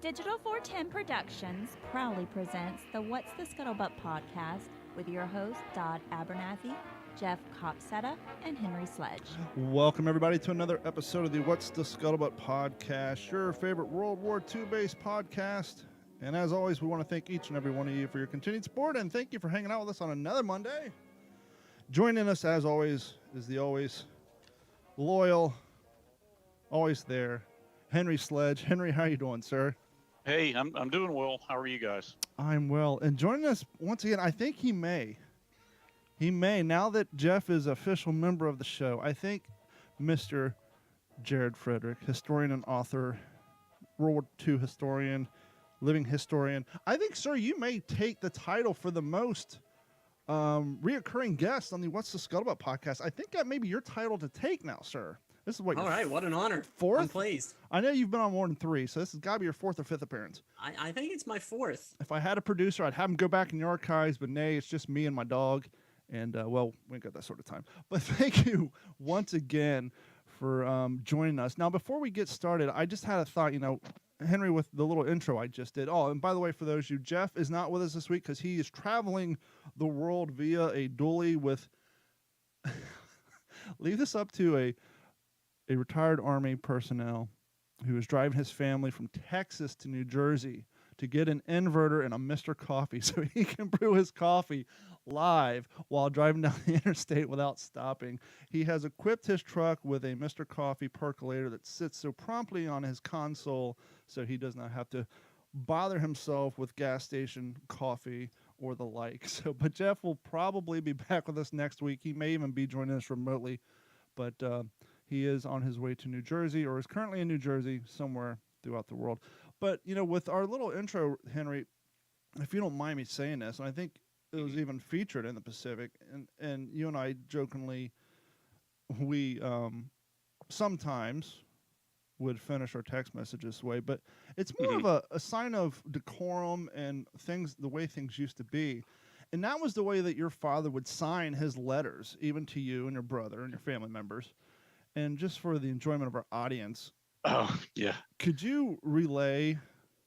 Digital 410 Productions proudly presents the What's the Scuttlebutt podcast with your hosts Dodd Abernathy, Jeff Copsetta, and Henry Sledge. Welcome, everybody, to another episode of the What's the Scuttlebutt podcast, your favorite World War II-based podcast. And as always, we want to thank each and every one of you for your continued support, and thank you for hanging out with us on another Monday. Joining us, as always, is the always loyal, always there, Henry Sledge. Henry, how you doing, sir? Hey, I'm doing well. How are you guys? I'm well. And joining us once again, I think he may, now that Jeff is an official member of the show, I think Mr. JJared Frederick, historian and author, World War II historian, living historian. I think, sir, you may take the title for the most reoccurring guest on the What's the Scuttlebutt podcast. I think that may be your title to take now, sir. This is what. All right, what an honor. Fourth? I'm pleased. I know you've been on more than three, so this has got to be your fourth or fifth appearance. I think it's my fourth. If I had a producer, I'd have him go back in the archives, but nay, it's just me and my dog. And, well, we ain't got that sort of time. But thank you once again for joining us. Now, before we get started, I just had a thought, Henry, with the little intro I just did. Oh, and by the way, for those of you, Jeff is not with us this week because he is traveling the world via a dually with... Leave this up to a retired Army personnel who is driving his family from Texas to New Jersey to get an inverter and a Mr. Coffee so he can brew his coffee live while driving down the interstate without stopping. He has equipped his truck with a Mr. Coffee percolator that sits so promptly on his console so he does not have to bother himself with gas station coffee or the like. But Jeff will probably be back with us next week. He may even be joining us remotely, but he is on his way to New Jersey, or is currently in New Jersey, somewhere throughout the world. But, with our little intro, Henry, if you don't mind me saying this, and I think it was even featured in the Pacific, and you and I jokingly, we sometimes would finish our text messages this way, but it's more of a sign of decorum and the way things used to be. And that was the way that your father would sign his letters, even to you and your brother and your family members. And just for the enjoyment of our audience, yeah. Could you relay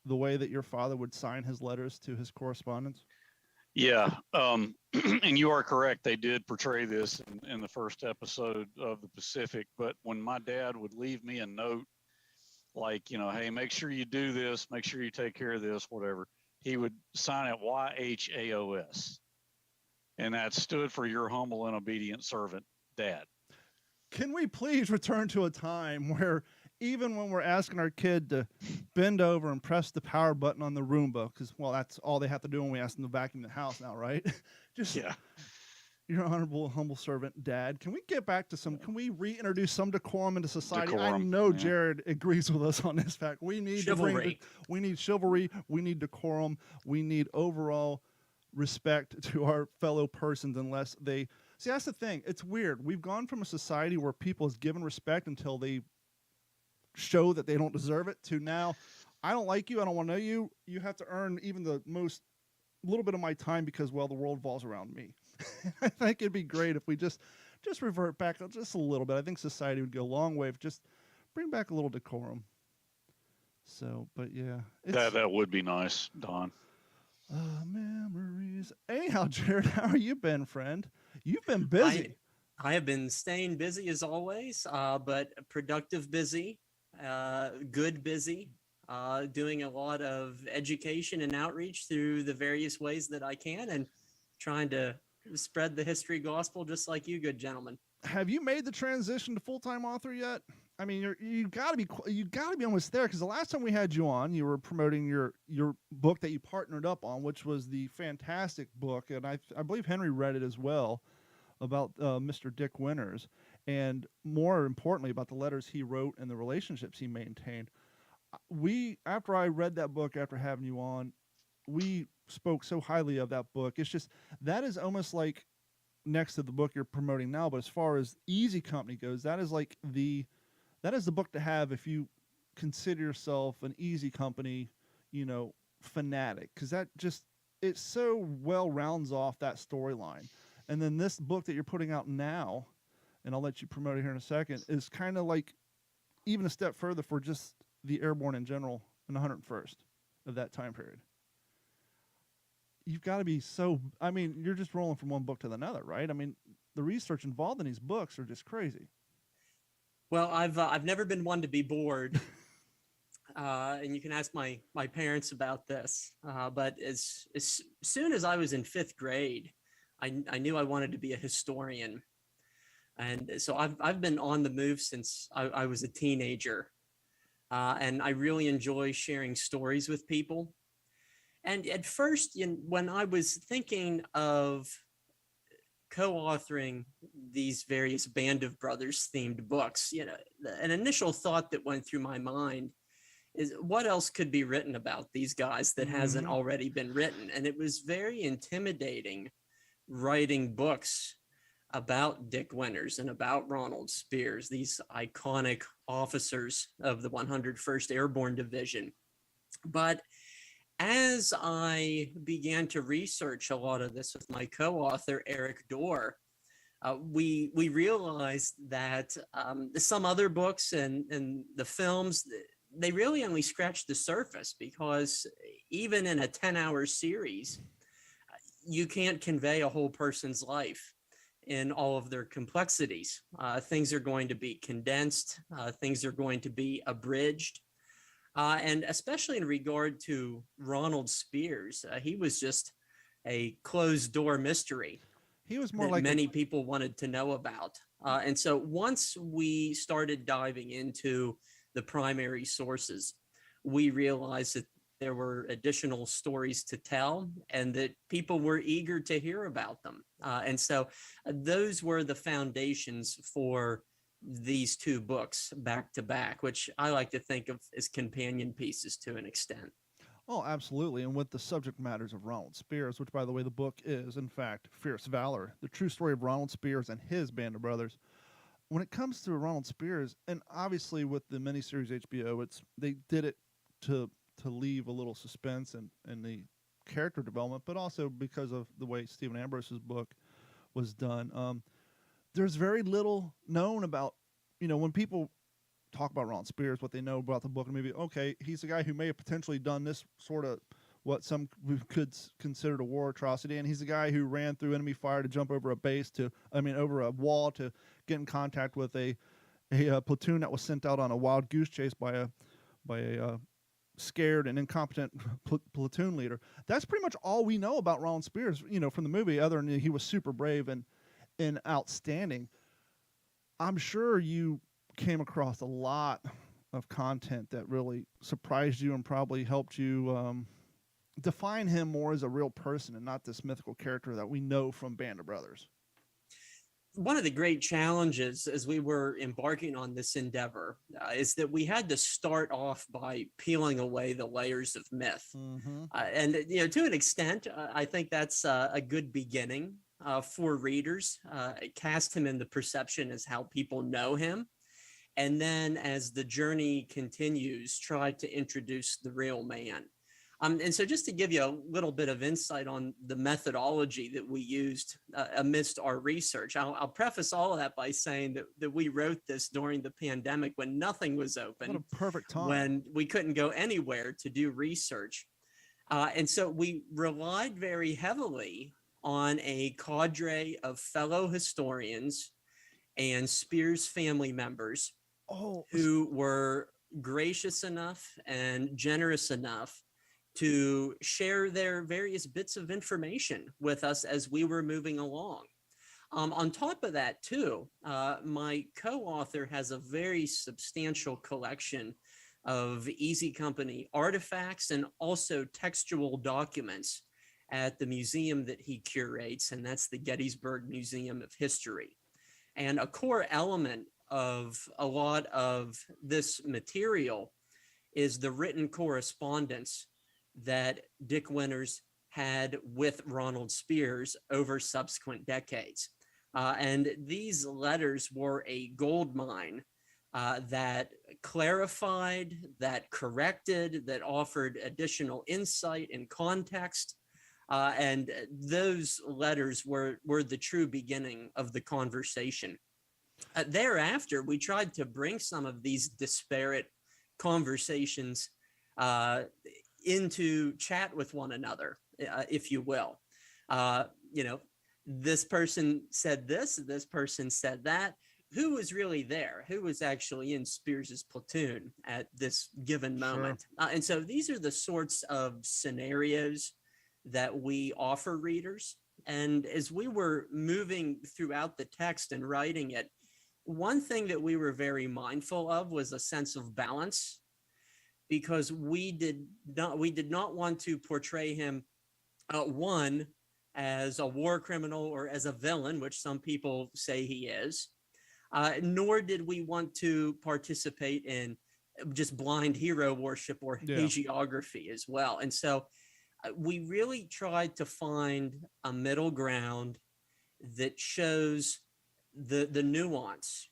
the way that your father would sign his letters to his correspondents? Yeah. And you are correct. They did portray this in the first episode of the Pacific. But when my dad would leave me a note like, hey, make sure you do this, make sure you take care of this, whatever, he would sign it YHAOS. And that stood for your humble and obedient servant, Dad. Can we please return to a time where even when we're asking our kid to bend over and press the power button on the Roomba, because, well, that's all they have to do when we ask them to vacuum the house now, right? Just, yeah. Your honorable, humble servant, Dad. Can we get back to can we reintroduce some decorum into society? I know JJared agrees with us on this fact. We need chivalry. We need chivalry. We need decorum. We need overall respect to our fellow persons unless they... See, that's the thing. It's weird. We've gone from a society where people is given respect until they show that they don't deserve it to now, I don't like you, I don't want to know you. You have to earn even the most little bit of my time because, well, the world revolves around me. I think it'd be great if we just revert back just a little bit. I think society would go a long way if just bring back a little decorum. So, but yeah. That would be nice, Don. Memories. Anyhow, JJared, how are you been, friend? You've been busy. I have been staying busy as always, but productive busy, good busy, doing a lot of education and outreach through the various ways that I can and trying to spread the history gospel just like you good gentlemen. Have you made the transition to full-time author yet? I mean, you gotta be almost there, because the last time we had you on, you were promoting your book that you partnered up on, which was the fantastic book, and I believe Henry read it as well, about Mr. Dick Winters, and more importantly about the letters he wrote and the relationships he maintained. After I read that book, after having you on, we spoke so highly of that book. It's just that is almost like next to the book you're promoting now, but as far as Easy Company goes, that is the book to have if you consider yourself an Easy Company, fanatic, because it so well rounds off that storyline. And then this book that you're putting out now, and I'll let you promote it here in a second, is kind of like even a step further for just the airborne in general in the 101st. of that time period. You've got to be so, I mean, you're just rolling from one book to another, right? I mean, the research involved in these books are just crazy. Well, I've never been one to be bored, and you can ask my parents about this. But as soon as I was in fifth grade, I knew I wanted to be a historian, and so I've been on the move since I was a teenager, and I really enjoy sharing stories with people. And at first, when I was thinking of co-authoring these various Band of Brothers themed books, an initial thought that went through my mind is what else could be written about these guys that hasn't already been written? And it was very intimidating writing books about Dick Winters and about Ronald Speirs, these iconic officers of the 101st Airborne Division. But as I began to research a lot of this with my co-author, Eric Dorr, we realized that some other books and the films, they really only scratched the surface, because even in a 10-hour series, you can't convey a whole person's life in all of their complexities. Things are going to be condensed, things are going to be abridged. And especially in regard to Ronald Speirs, he was just a closed door mystery. He was more that like many people wanted to know about. And so once we started diving into the primary sources, we realized that there were additional stories to tell and that people were eager to hear about them. And so those were the foundations for these two books back to back, which I like to think of as companion pieces to an extent. Oh, absolutely. And with the subject matters of Ronald Speirs, which, by the way, the book is, in fact, Fierce Valor, the true story of Ronald Speirs and his band of brothers. When it comes to Ronald Speirs, and obviously with the miniseries HBO, they did it to leave a little suspense and the character development, but also because of the way Stephen Ambrose's book was done. There's very little known about, when people talk about Ronald Speirs, what they know about the book and maybe, okay, he's a guy who may have potentially done this sort of what some could consider a war atrocity, and he's a guy who ran through enemy fire to jump over over a wall to get in contact with a platoon that was sent out on a wild goose chase by a scared and incompetent platoon leader. That's pretty much all we know about Ronald Speirs, from the movie, other than he was super brave and outstanding. I'm sure you came across a lot of content that really surprised you and probably helped you define him more as a real person and not this mythical character that we know from Band of Brothers. One of the great challenges as we were embarking on this endeavor is that we had to start off by peeling away the layers of myth. And to an extent, I think that's a good beginning for readers. Cast him in the perception as how people know him. And then as the journey continues, try to introduce the real man. And so just to give you a little bit of insight on the methodology that we used amidst our research, I'll preface all of that by saying that we wrote this during the pandemic when nothing was open. What a perfect time. When we couldn't go anywhere to do research. And so we relied very heavily on a cadre of fellow historians and Speirs family members who were gracious enough and generous enough to share their various bits of information with us as we were moving along. On top of that, too, my co-author has a very substantial collection of Easy Company artifacts and also textual documents at the museum that he curates, and that's the Gettysburg Museum of History. And a core element of a lot of this material is the written correspondence that Dick Winters had with Ronald Speirs over subsequent decades. And these letters were a gold mine that clarified, that corrected, that offered additional insight and context. And those letters were the true beginning of the conversation. Thereafter, we tried to bring some of these disparate conversations into chat with one another, if you will. You know, this person said this person said that. Who was really there? Who was actually in Speirs's platoon at this given moment? And so these are the sorts of scenarios that we offer readers. And as we were moving throughout the text and writing it, one thing that we were very mindful of was a sense of balance, because we did not want to portray him one as a war criminal or as a villain, which some people say he is, nor did we want to participate in just blind hero worship or hagiography as well. And so we really tried to find a middle ground that shows the nuance,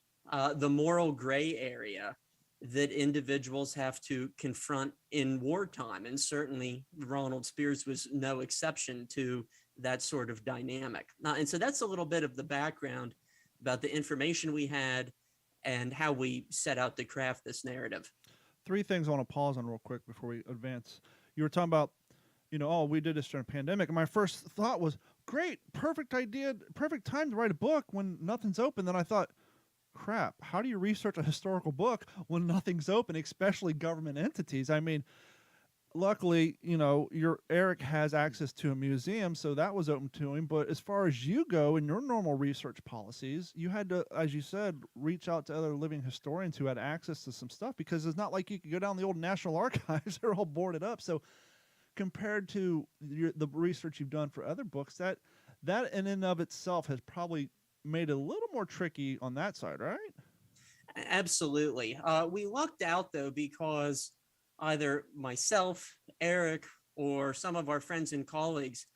the moral gray area that individuals have to confront in wartime. And certainly Ronald Speirs was no exception to that sort of dynamic. And so that's a little bit of the background about the information we had and how we set out to craft this narrative. 3 things I want to pause on real quick before we advance. You were talking about, oh, we did this during a pandemic. And my first thought was, great, perfect idea, perfect time to write a book when nothing's open. Then I thought, crap, how do you research a historical book when nothing's open, especially government entities? I mean, luckily, Eric has access to a museum, so that was open to him. But as far as you go in your normal research policies, you had to, as you said, reach out to other living historians who had access to some stuff, because it's not like you could go down the old National Archives. They're all boarded up. So compared to the research you've done for other books, that in and of itself has probably made it a little more tricky on that side, right? Absolutely. We lucked out, though, because either myself, Eric, or some of our friends and colleagues,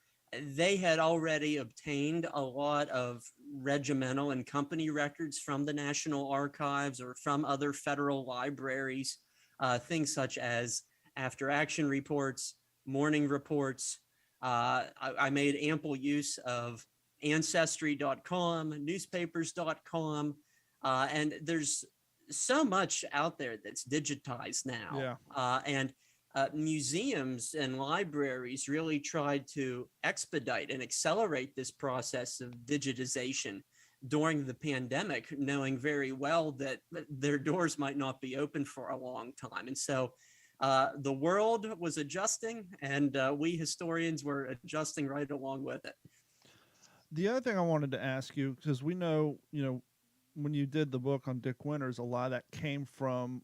they had already obtained a lot of regimental and company records from the National Archives or from other federal libraries, things such as after action reports, morning reports. I made ample use of ancestry.com, newspapers.com, and there's so much out there that's digitized now. And museums and libraries really tried to expedite and accelerate this process of digitization during the pandemic, knowing very well that their doors might not be open for a long time. And so the world was adjusting, and we historians were adjusting right along with it. The other thing I wanted to ask you, because we know, when you did the book on Dick Winters, a lot of that came from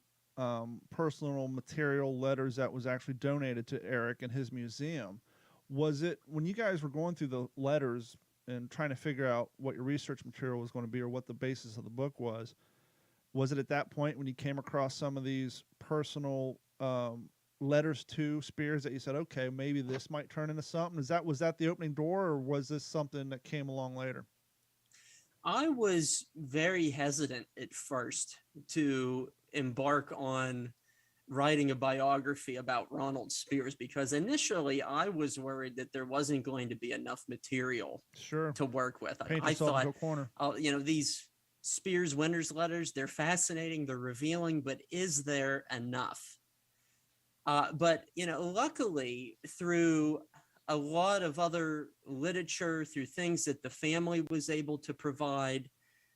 personal material, letters that was actually donated to Eric and his museum. Was it, when you guys were going through the letters and trying to figure out what your research material was going to be or what the basis of the book was it at that point when you came across some of these personal letters to Speirs that you said, okay, maybe this might turn into something? Was that the opening door, or was this something that came along later? I was very hesitant at first to embark on writing a biography about Ronald Speirs, because initially I was worried that there wasn't going to be enough material to work with. I thought, these Speirs Winters letters, they're fascinating, they're revealing, but is there enough? But luckily, through a lot of other literature, through things that the family was able to provide,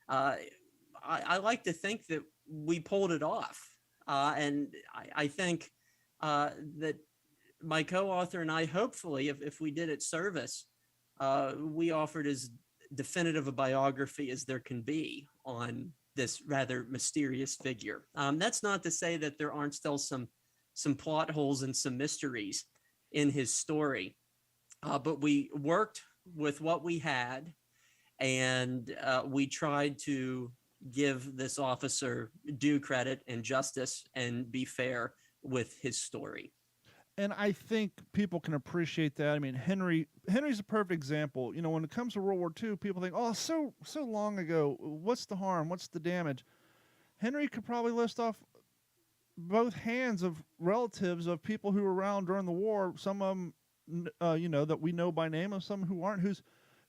I like to think that we pulled it off. And I think that my co-author and I, hopefully, if we did it service, we offered as definitive a biography as there can be on this rather mysterious figure. That's not to say that there aren't still some plot holes and some mysteries in his story. But we worked with what we had, and we tried to give this officer due credit and justice and be fair with his story. And I think people can appreciate that. I mean, Henry's a perfect example. When it comes to World War II, people think, oh, so long ago, what's the harm? What's the damage? Henry could probably list off both hands of relatives of people who were around during the war, some of them that we know by name, of some who aren't,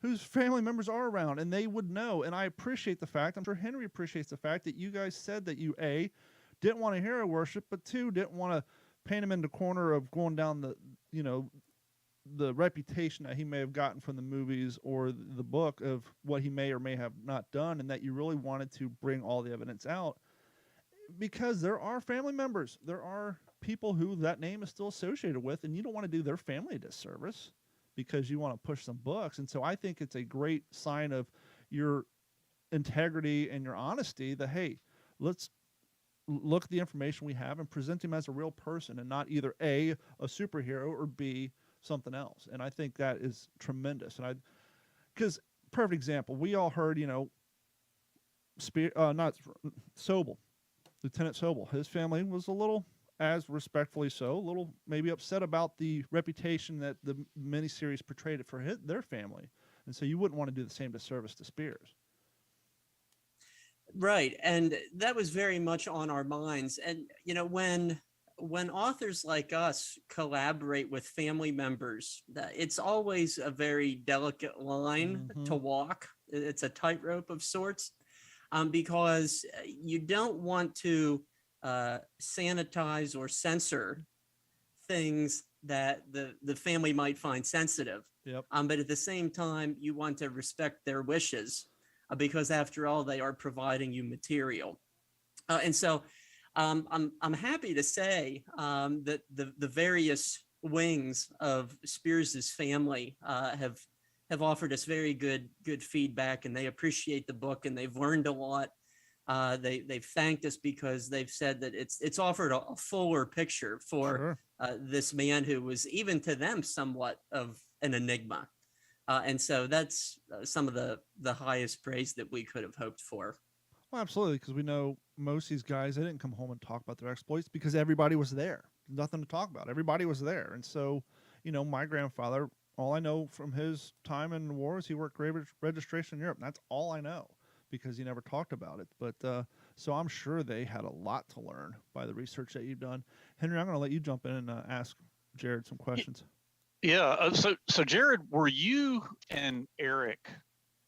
whose family members are around, and they would know. And I appreciate the fact, I'm sure Henry appreciates the fact that you guys said that you, A, didn't want to hero worship, but 2, didn't want to paint him in the corner of going down the reputation that he may have gotten from the movies or the book of what he may or may have not done, and that you really wanted to bring all the evidence out, because there are family members, there are people who that name is still associated with, and you don't want to do their family a disservice because you want to push some books. And so I think it's a great sign of your integrity and your honesty that, hey, let's look at the information we have and present him as a real person and not either a superhero or B, something else. And I think that is tremendous. And because perfect example, we all heard, not Sobel, Lieutenant Sobel, his family was a little, as respectfully so, a little maybe upset about the reputation that the miniseries portrayed it for their family. And so you wouldn't want to do the same disservice to Speirs. Right. And that was very much on our minds. And, when authors like us collaborate with family members, it's always a very delicate line to walk. It's a tightrope of sorts, because you don't want to sanitize or censor things that the family might find sensitive. Yep. But at the same time, you want to respect their wishes, because after all, they are providing you material. And so I'm happy to say that the various wings of Speirs's family have offered us very good feedback, and they appreciate the book, and they've learned a lot. They've thanked us because they've said that it's offered a fuller picture for this man who was, even to them, somewhat of an enigma. And so that's some of the highest praise that we could have hoped for. Well, absolutely, because we know most of these guys, they didn't come home and talk about their exploits because everybody was there. Nothing to talk about. Everybody was there. And so, my grandfather, all I know from his time in the war is he worked grave registration in Europe. And that's all I know because he never talked about it. But so I'm sure they had a lot to learn by the research that you've done. Henry, I'm going to let you jump in and ask Jared some questions. Yeah. So JJared, were you and Eric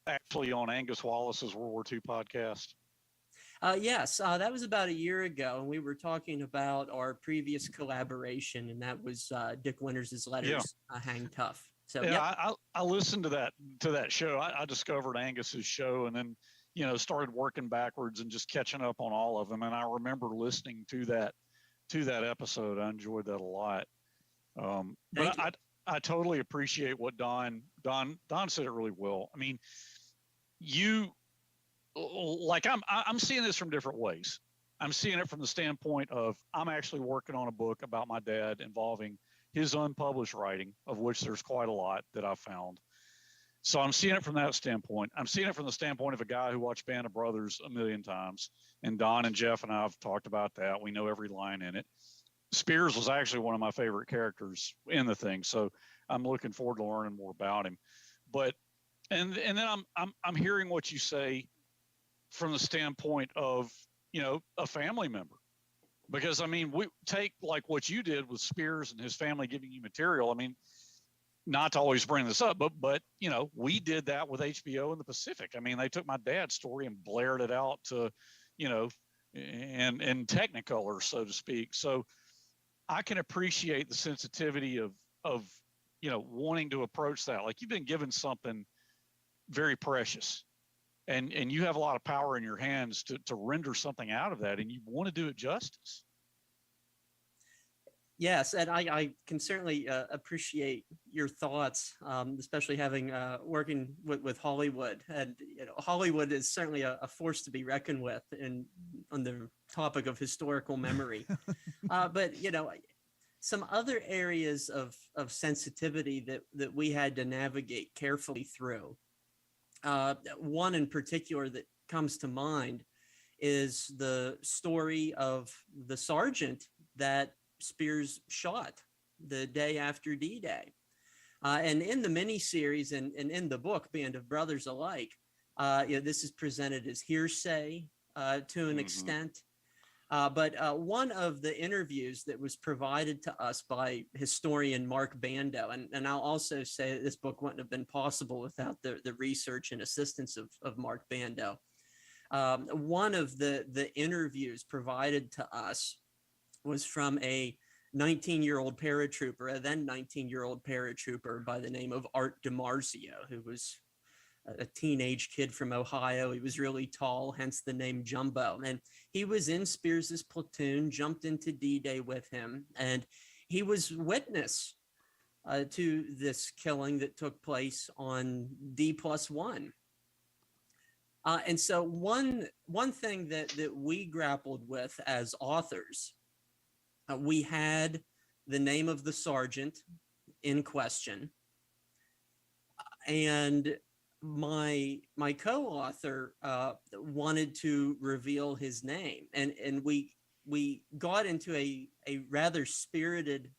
actually on Angus Wallace's World War II podcast? Yes, that was about a year ago, and we were talking about our previous collaboration, and that was Dick Winters' letters, Hang Tough. So yeah, I listened to that show. I discovered Angus's show, and then started working backwards and just catching up on all of them. And I remember listening to that episode. I enjoyed that a lot. But I totally appreciate what Don said it really well. I mean, I'm seeing this from different ways. I'm seeing it from the standpoint of I'm actually working on a book about my dad involving his unpublished writing, of which there's quite a lot that I found. So I'm seeing it from that standpoint. I'm seeing it from the standpoint of a guy who watched Band of Brothers a million times. And Don and Jeff and I have talked about that. We know every line in it. Speirs was actually one of my favorite characters in the thing. So I'm looking forward to learning more about him. But and then I'm hearing what you say from the standpoint of, a family member. Because, I mean, we take like what you did with Speirs and his family giving you material. I mean, not to always bring this up, but we did that with HBO in the Pacific. I mean, they took my dad's story and blared it out to, in Technicolor, so to speak. So I can appreciate the sensitivity of wanting to approach that. Like, you've been given something very precious. And you have a lot of power in your hands to render something out of that, and you want to do it justice. Yes, and I can certainly appreciate your thoughts, especially having working with Hollywood. And Hollywood is certainly a force to be reckoned with on the topic of historical memory. But some other areas of sensitivity that we had to navigate carefully through. One in particular that comes to mind is the story of the sergeant that Speirs shot the day after D-Day. And in the miniseries and in the book, Band of Brothers alike, this is presented as hearsay to an extent. But one of the interviews that was provided to us by historian Mark Bando, and I'll also say that this book wouldn't have been possible without the research and assistance of Mark Bando. One of the interviews provided to us was from a 19-year-old paratrooper, a then 19-year-old paratrooper by the name of Art DiMarzio, who was a teenage kid from Ohio. He was really tall, hence the name Jumbo. And he was in Speirs's platoon, jumped into D-Day with him, and he was witness to this killing that took place on D+1. And so one thing that we grappled with as authors, we had the name of the sergeant in question, and my co-author wanted to reveal his name, and we got into a rather spirited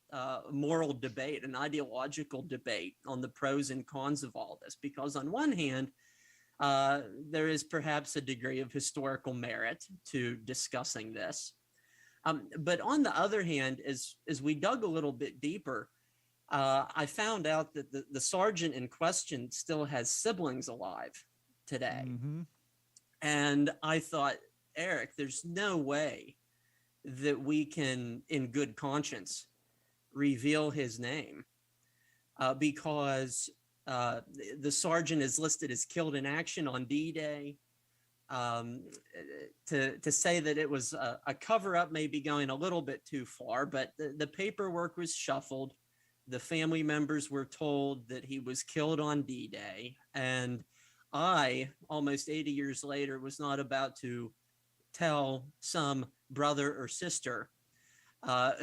moral debate, an ideological debate on the pros and cons of all this, because on one hand, there is perhaps a degree of historical merit to discussing this. But on the other hand, as we dug a little bit deeper, I found out that the sergeant in question still has siblings alive today. Mm-hmm. And I thought, Eric, there's no way that we can, in good conscience, reveal his name because the sergeant is listed as killed in action on D-Day. To say that it was a cover-up may be going a little bit too far, but the paperwork was shuffled. The family members were told that he was killed on D-Day, and I, almost 80 years later, was not about to tell some brother or sister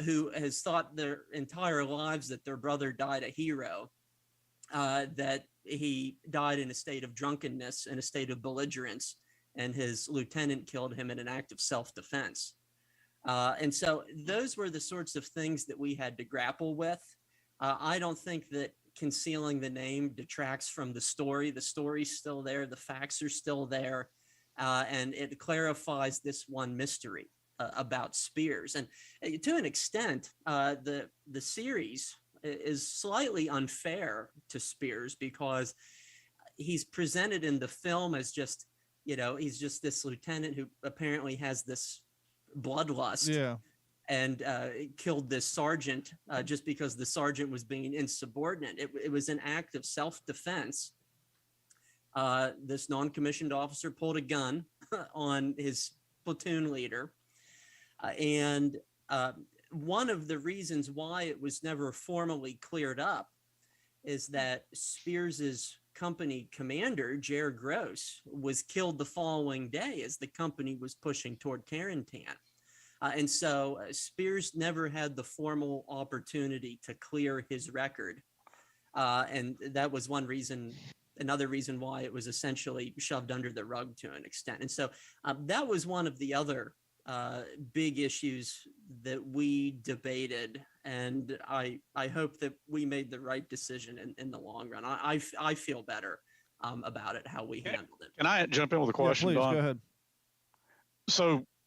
who has thought their entire lives that their brother died a hero, that he died in a state of drunkenness, in a state of belligerence, and his lieutenant killed him in an act of self-defense. And so those were the sorts of things that we had to grapple with. I don't think that concealing the name detracts from the story. The story's still there. The facts are still there. And it clarifies this one mystery about Speirs. And to an extent, the series is slightly unfair to Speirs because he's presented in the film as just, he's just this lieutenant who apparently has this bloodlust. Yeah. And killed this sergeant just because the sergeant was being insubordinate. It was an act of self-defense. This non-commissioned officer pulled a gun on his platoon leader. And one of the reasons why it was never formally cleared up is that Speirs's company commander, JJared Gross, was killed the following day as the company was pushing toward Carentan. And so Speirs never had the formal opportunity to clear his record. And that was another reason why it was essentially shoved under the rug to an extent. And so that was one of the other big issues that we debated. And I hope that we made the right decision in the long run. I feel better about it, how we handled it. Can I jump in with a question, please, Don? go ahead.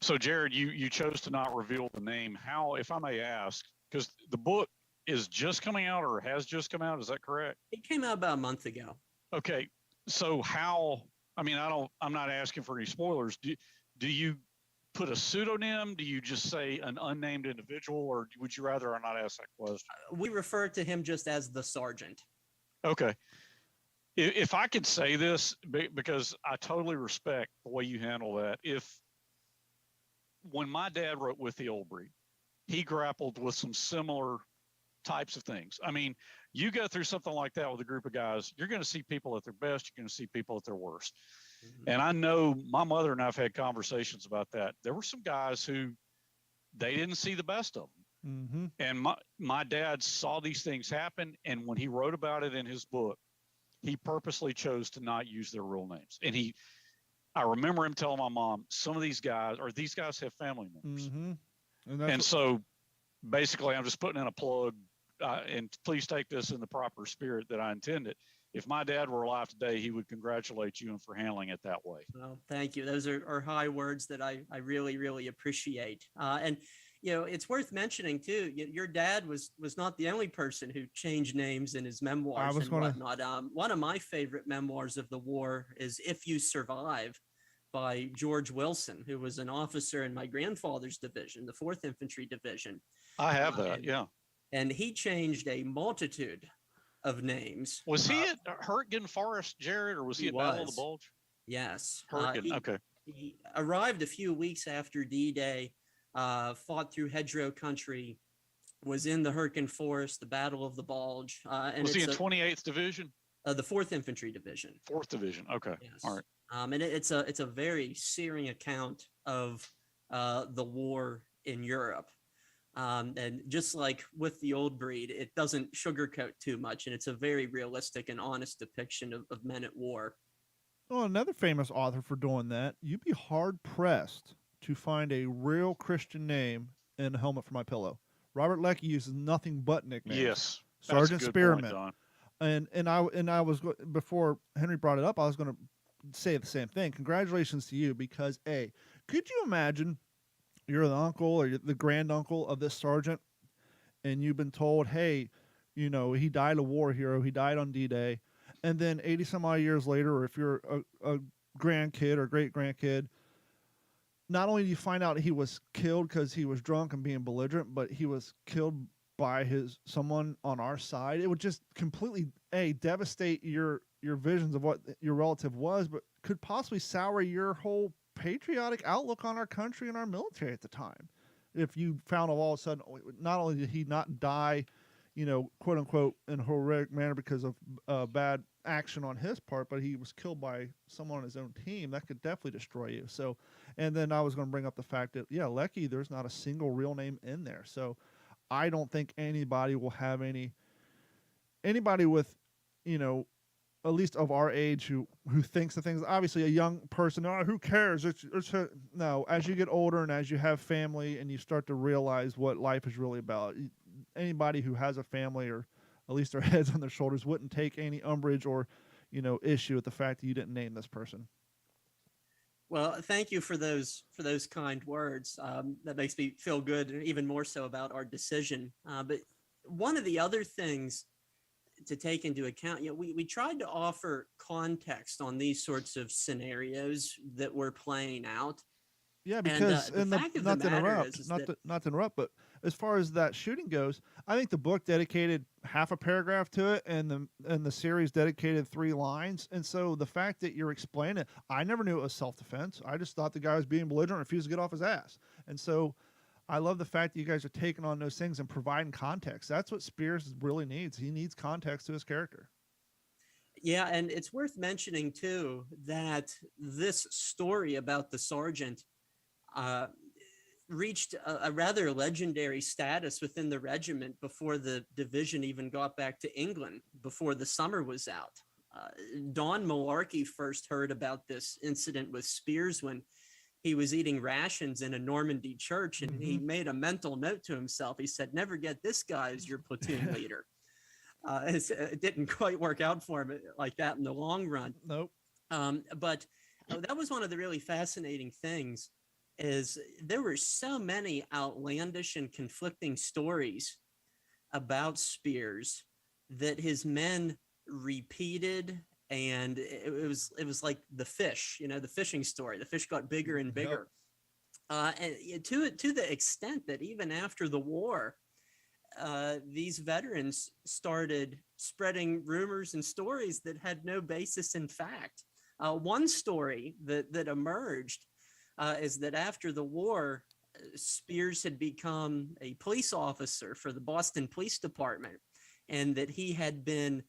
So Jared, you chose to not reveal the name. How, if I may ask, because the book is just coming out or has just come out, is that correct? It came out about a month ago. Okay. So how, I'm not asking for any spoilers. Do you put a pseudonym? Do you just say an unnamed individual, or would you rather I not ask that question? We refer to him just as the sergeant. Okay. If I could say this, because I totally respect the way you handle that. When my dad wrote With the Old Breed, he grappled with some similar types of things. I mean, you go through something like that with a group of guys, you're going to see people at their best, you're going to see people at their worst. Mm-hmm. And I know my mother and I've had conversations about that. There were some guys who they didn't see the best of them. Mm-hmm. And my dad saw these things happen. And when he wrote about it in his book, he purposely chose to not use their real names. And I remember him telling my mom, these guys have family members. Mm-hmm. And so basically I'm just putting in a plug, and please take this in the proper spirit that I intended. If my dad were alive today, he would congratulate you for handling it that way. Well, thank you. Those are high words that I really, really appreciate. And, it's worth mentioning too, your dad was not the only person who changed names in his memoirs and whatnot. One of my favorite memoirs of the war is If You Survive by George Wilson, who was an officer in my grandfather's division, the 4th Infantry Division. I have that. And, Yeah. and he changed a multitude of names. Was he at Hurtgen Forest, Jared, or was he at Battle of the Bulge? Yes. Hurtgen. Okay. He arrived a few weeks after D-Day, fought through hedgerow country, was in the Hurtgen Forest, the Battle of the Bulge. And was he in 28th Division? The 4th Infantry Division. 4th Division. Okay. Yes. All right. And it's a very searing account of the war in Europe. And just like with the Old Breed, it doesn't sugarcoat too much, and it's a very realistic and honest depiction of men at war. Well, another famous author for doing that, you'd be hard pressed to find a real Christian name in A Helmet for My Pillow. Robert Leckie uses nothing but nicknames. Yes. Sergeant Spearman. Point, and I was before Henry brought it up, I was going to say the same thing. Congratulations to you, because could you imagine you're the uncle or you're the granduncle of this sergeant, and you've been told, hey, he died a war hero, he died on D-Day, and then 80 some odd years later, or if you're a grandkid or great grandkid, not only do you find out he was killed because he was drunk and being belligerent, but he was killed by someone on our side. It would just completely devastate your visions of what your relative was, but could possibly sour your whole patriotic outlook on our country and our military at the time. If you found all of a sudden, not only did he not die, quote unquote, in a heroic manner because of bad action on his part, but he was killed by someone on his own team, that could definitely destroy you. So, and then I was going to bring up the fact that, Leckie, there's not a single real name in there. So I don't think anybody will have anybody with, at least of our age who thinks the things. Obviously a young person, who cares? No, as you get older and as you have family and you start to realize what life is really about, anybody who has a family, or at least their heads on their shoulders, wouldn't take any umbrage or, issue with the fact that you didn't name this person. Well, thank you for those kind words. That makes me feel good, and even more so about our decision. But one of the other things to take into account, we tried to offer context on these sorts of scenarios that we're playing out. Yeah, because not to interrupt, but as far as that shooting goes, I think the book dedicated half a paragraph to it, and the series dedicated 3 lines. And so the fact that you're explaining it, I never knew it was self-defense. I just thought the guy was being belligerent and refused to get off his ass. And so I love the fact that you guys are taking on those things and providing context. That's what Speirs really needs. He needs context to his character. Yeah, and it's worth mentioning, too, that this story about the sergeant reached a rather legendary status within the regiment before the division even got back to England, before the summer was out. Don Malarkey first heard about this incident with Speirs when he was eating rations in a Normandy church, and he made a mental note to himself. He said, never get this guy as your platoon leader. It didn't quite work out for him like that in the long run. Nope. But that was one of the really fascinating things, is there were so many outlandish and conflicting stories about Speirs that his men repeated, and it was like the fish, the fishing story. The fish got bigger and bigger. And to the extent that even after the war, these veterans started spreading rumors and stories that had no basis in fact. One story that emerged is that after the war, Speirs had become a police officer for the Boston Police Department, and that he had been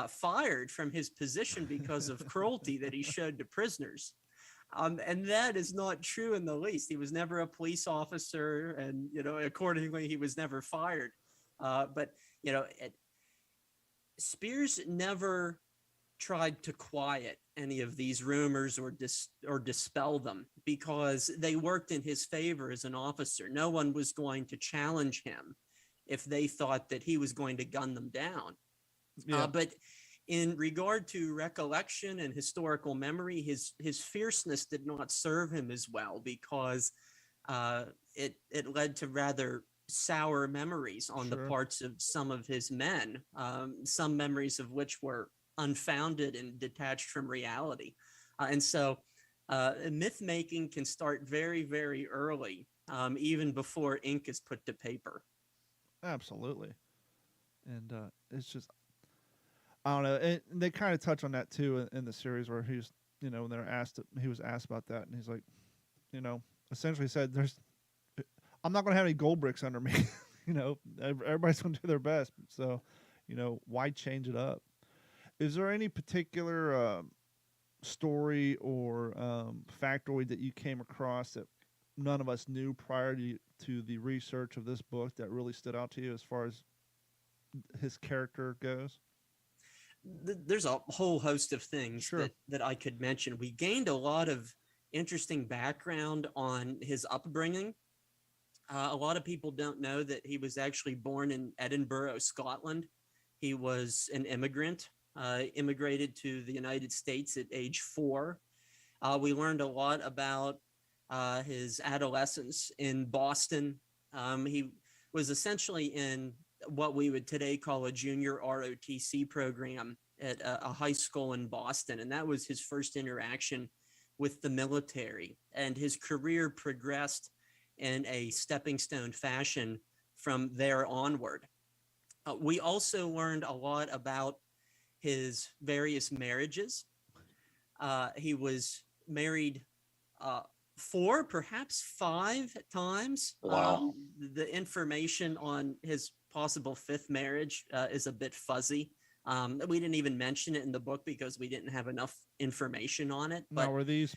fired from his position because of cruelty that he showed to prisoners. And that is not true in the least. He was never a police officer, and accordingly, he was never fired. But Speirs never tried to quiet any of these rumors or dispel them, because they worked in his favor as an officer. No one was going to challenge him if they thought that he was going to gun them down. Yeah. But in regard to recollection and historical memory, his fierceness did not serve him as well, because it led to rather sour memories on the parts of some of his men, some memories of which were unfounded and detached from reality. And so myth making can start very, very early, even before ink is put to paper. Absolutely. And it's just, I don't know. And they kind of touch on that too in the series where he's, when he was asked about that, and he's like, essentially said, I'm not going to have any gold bricks under me. Everybody's going to do their best. So, why change it up? Is there any particular story or factoid that you came across that none of us knew prior to the research of this book that really stood out to you as far as his character goes? There's a whole host of things Sure. that I could mention. We gained a lot of interesting background on his upbringing. A lot of people don't know that he was actually born in Edinburgh, Scotland. He was an immigrant, immigrated to the United States at age 4. We learned a lot about his adolescence in Boston. He was essentially in what we would today call a junior ROTC program at a high school in Boston. And that was his first interaction with the military. And his career progressed in a stepping stone fashion from there onward. We also learned a lot about his various marriages. He was married 4, perhaps 5 times. Wow. The information on his possible 5th marriage is a bit fuzzy. We didn't even mention it in the book because we didn't have enough information on it. But now, were these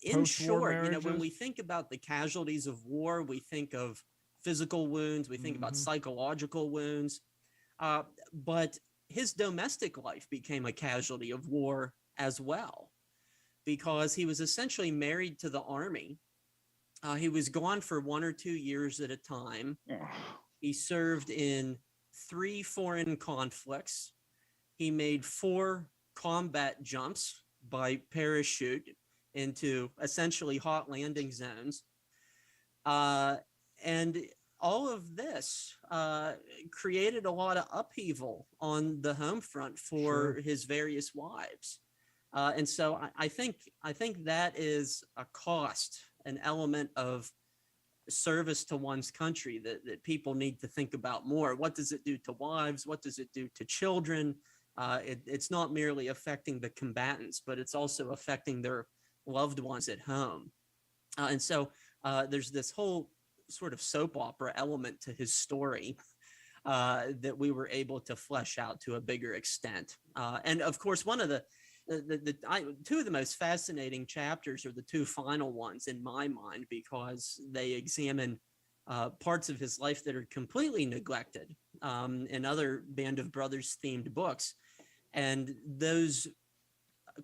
in short, marriages? when we think about the casualties of war, we think of physical wounds, we think about psychological wounds. But his domestic life became a casualty of war as well, because he was essentially married to the army. He was gone for 1 or 2 years at a time. He served in 3 foreign conflicts. He made 4 combat jumps by parachute into essentially hot landing zones. And all of this created a lot of upheaval on the home front for his various wives. And so I think that is a cost, an element of service to one's country that people need to think about more. What does it do to wives? What does it do to children? It's not merely affecting the combatants, but it's also affecting their loved ones at home. And so there's this whole sort of soap opera element to his story that we were able to flesh out to a bigger extent. And of course, one of the 2 of the most fascinating chapters are the 2 final ones in my mind, because they examine parts of his life that are completely neglected in other Band of Brothers themed books. And those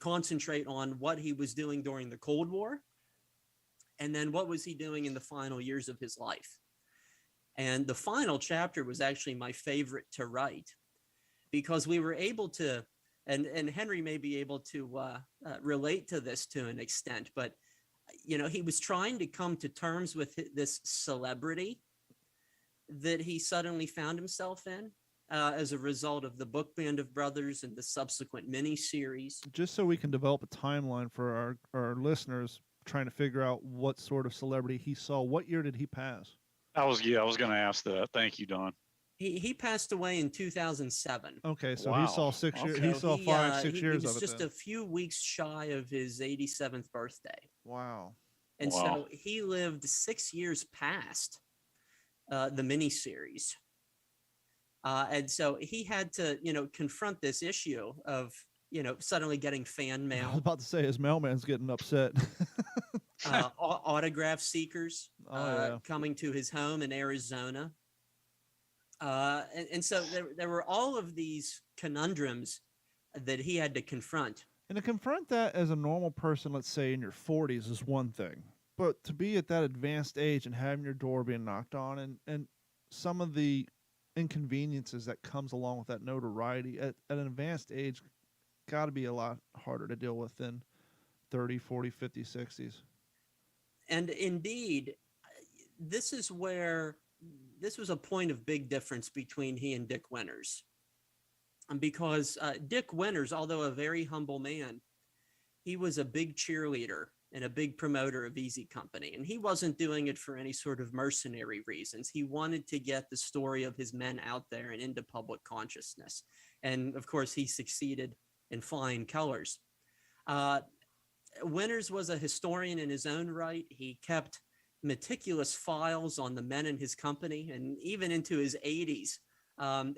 concentrate on what he was doing during the Cold War, and then what was he doing in the final years of his life. And the final chapter was actually my favorite to write, because we were able to, and Henry may be able to relate to this to an extent, but he was trying to come to terms with this celebrity that he suddenly found himself in as a result of the book Band of Brothers and the subsequent mini-series. Just so we can develop a timeline for our listeners trying to figure out what sort of celebrity he saw. What year did he pass? I was going to ask that. Thank you, Don. He passed away in 2007. Okay, so Wow. he saw 6 years. Okay. He saw 5, 6 years He was of it. just then. a few weeks shy of his 87th birthday. Wow. And Wow. so he lived 6 years past the miniseries. And so he had to, confront this issue of, suddenly getting fan I was mail, about to say his mailman's getting upset. autograph seekers coming to his home in Arizona. And so there were all of these conundrums that he had to confront. And to confront that as a normal person, let's say in your 40s, is one thing. But to be at that advanced age and having your door being knocked on and some of the inconveniences that comes along with that notoriety at an advanced age got to be a lot harder to deal with than 30, 40, 50, 60s. And indeed, this was a point of big difference between he and Dick Winters. Because Dick Winters, although a very humble man, he was a big cheerleader and a big promoter of Easy Company. And he wasn't doing it for any sort of mercenary reasons. He wanted to get the story of his men out there and into public consciousness. And of course, he succeeded in flying colors. Winters was a historian in his own right. He kept meticulous files on the men in his company, and even into his 80s.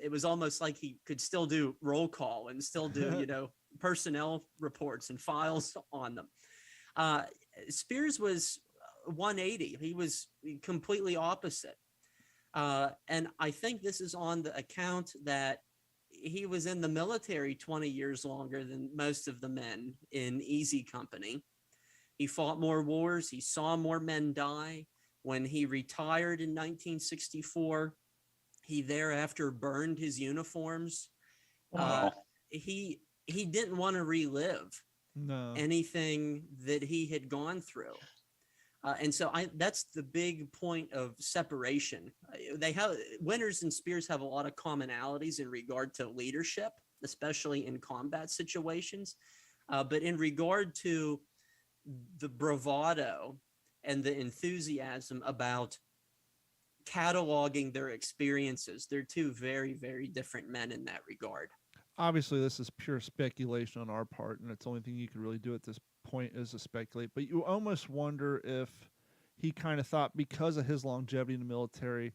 It was almost like he could still do roll call and still do, personnel reports and files on them. Speirs was 180. He was completely opposite. And I think this is on the account that he was in the military 20 years longer than most of the men in Easy Company. He fought more wars. He saw more men die. When he retired in 1964, he thereafter burned his uniforms. Wow. He didn't want to relive anything that he had gone through. And so that's the big point of separation. Winters and Speirs have a lot of commonalities in regard to leadership, especially in combat situations. But in regard to the bravado and the enthusiasm about cataloging their experiences, they're two very, very different men in that regard. Obviously, this is pure speculation on our part, and it's the only thing you can really do at this point is to speculate. But you almost wonder if he kind of thought, because of his longevity in the military,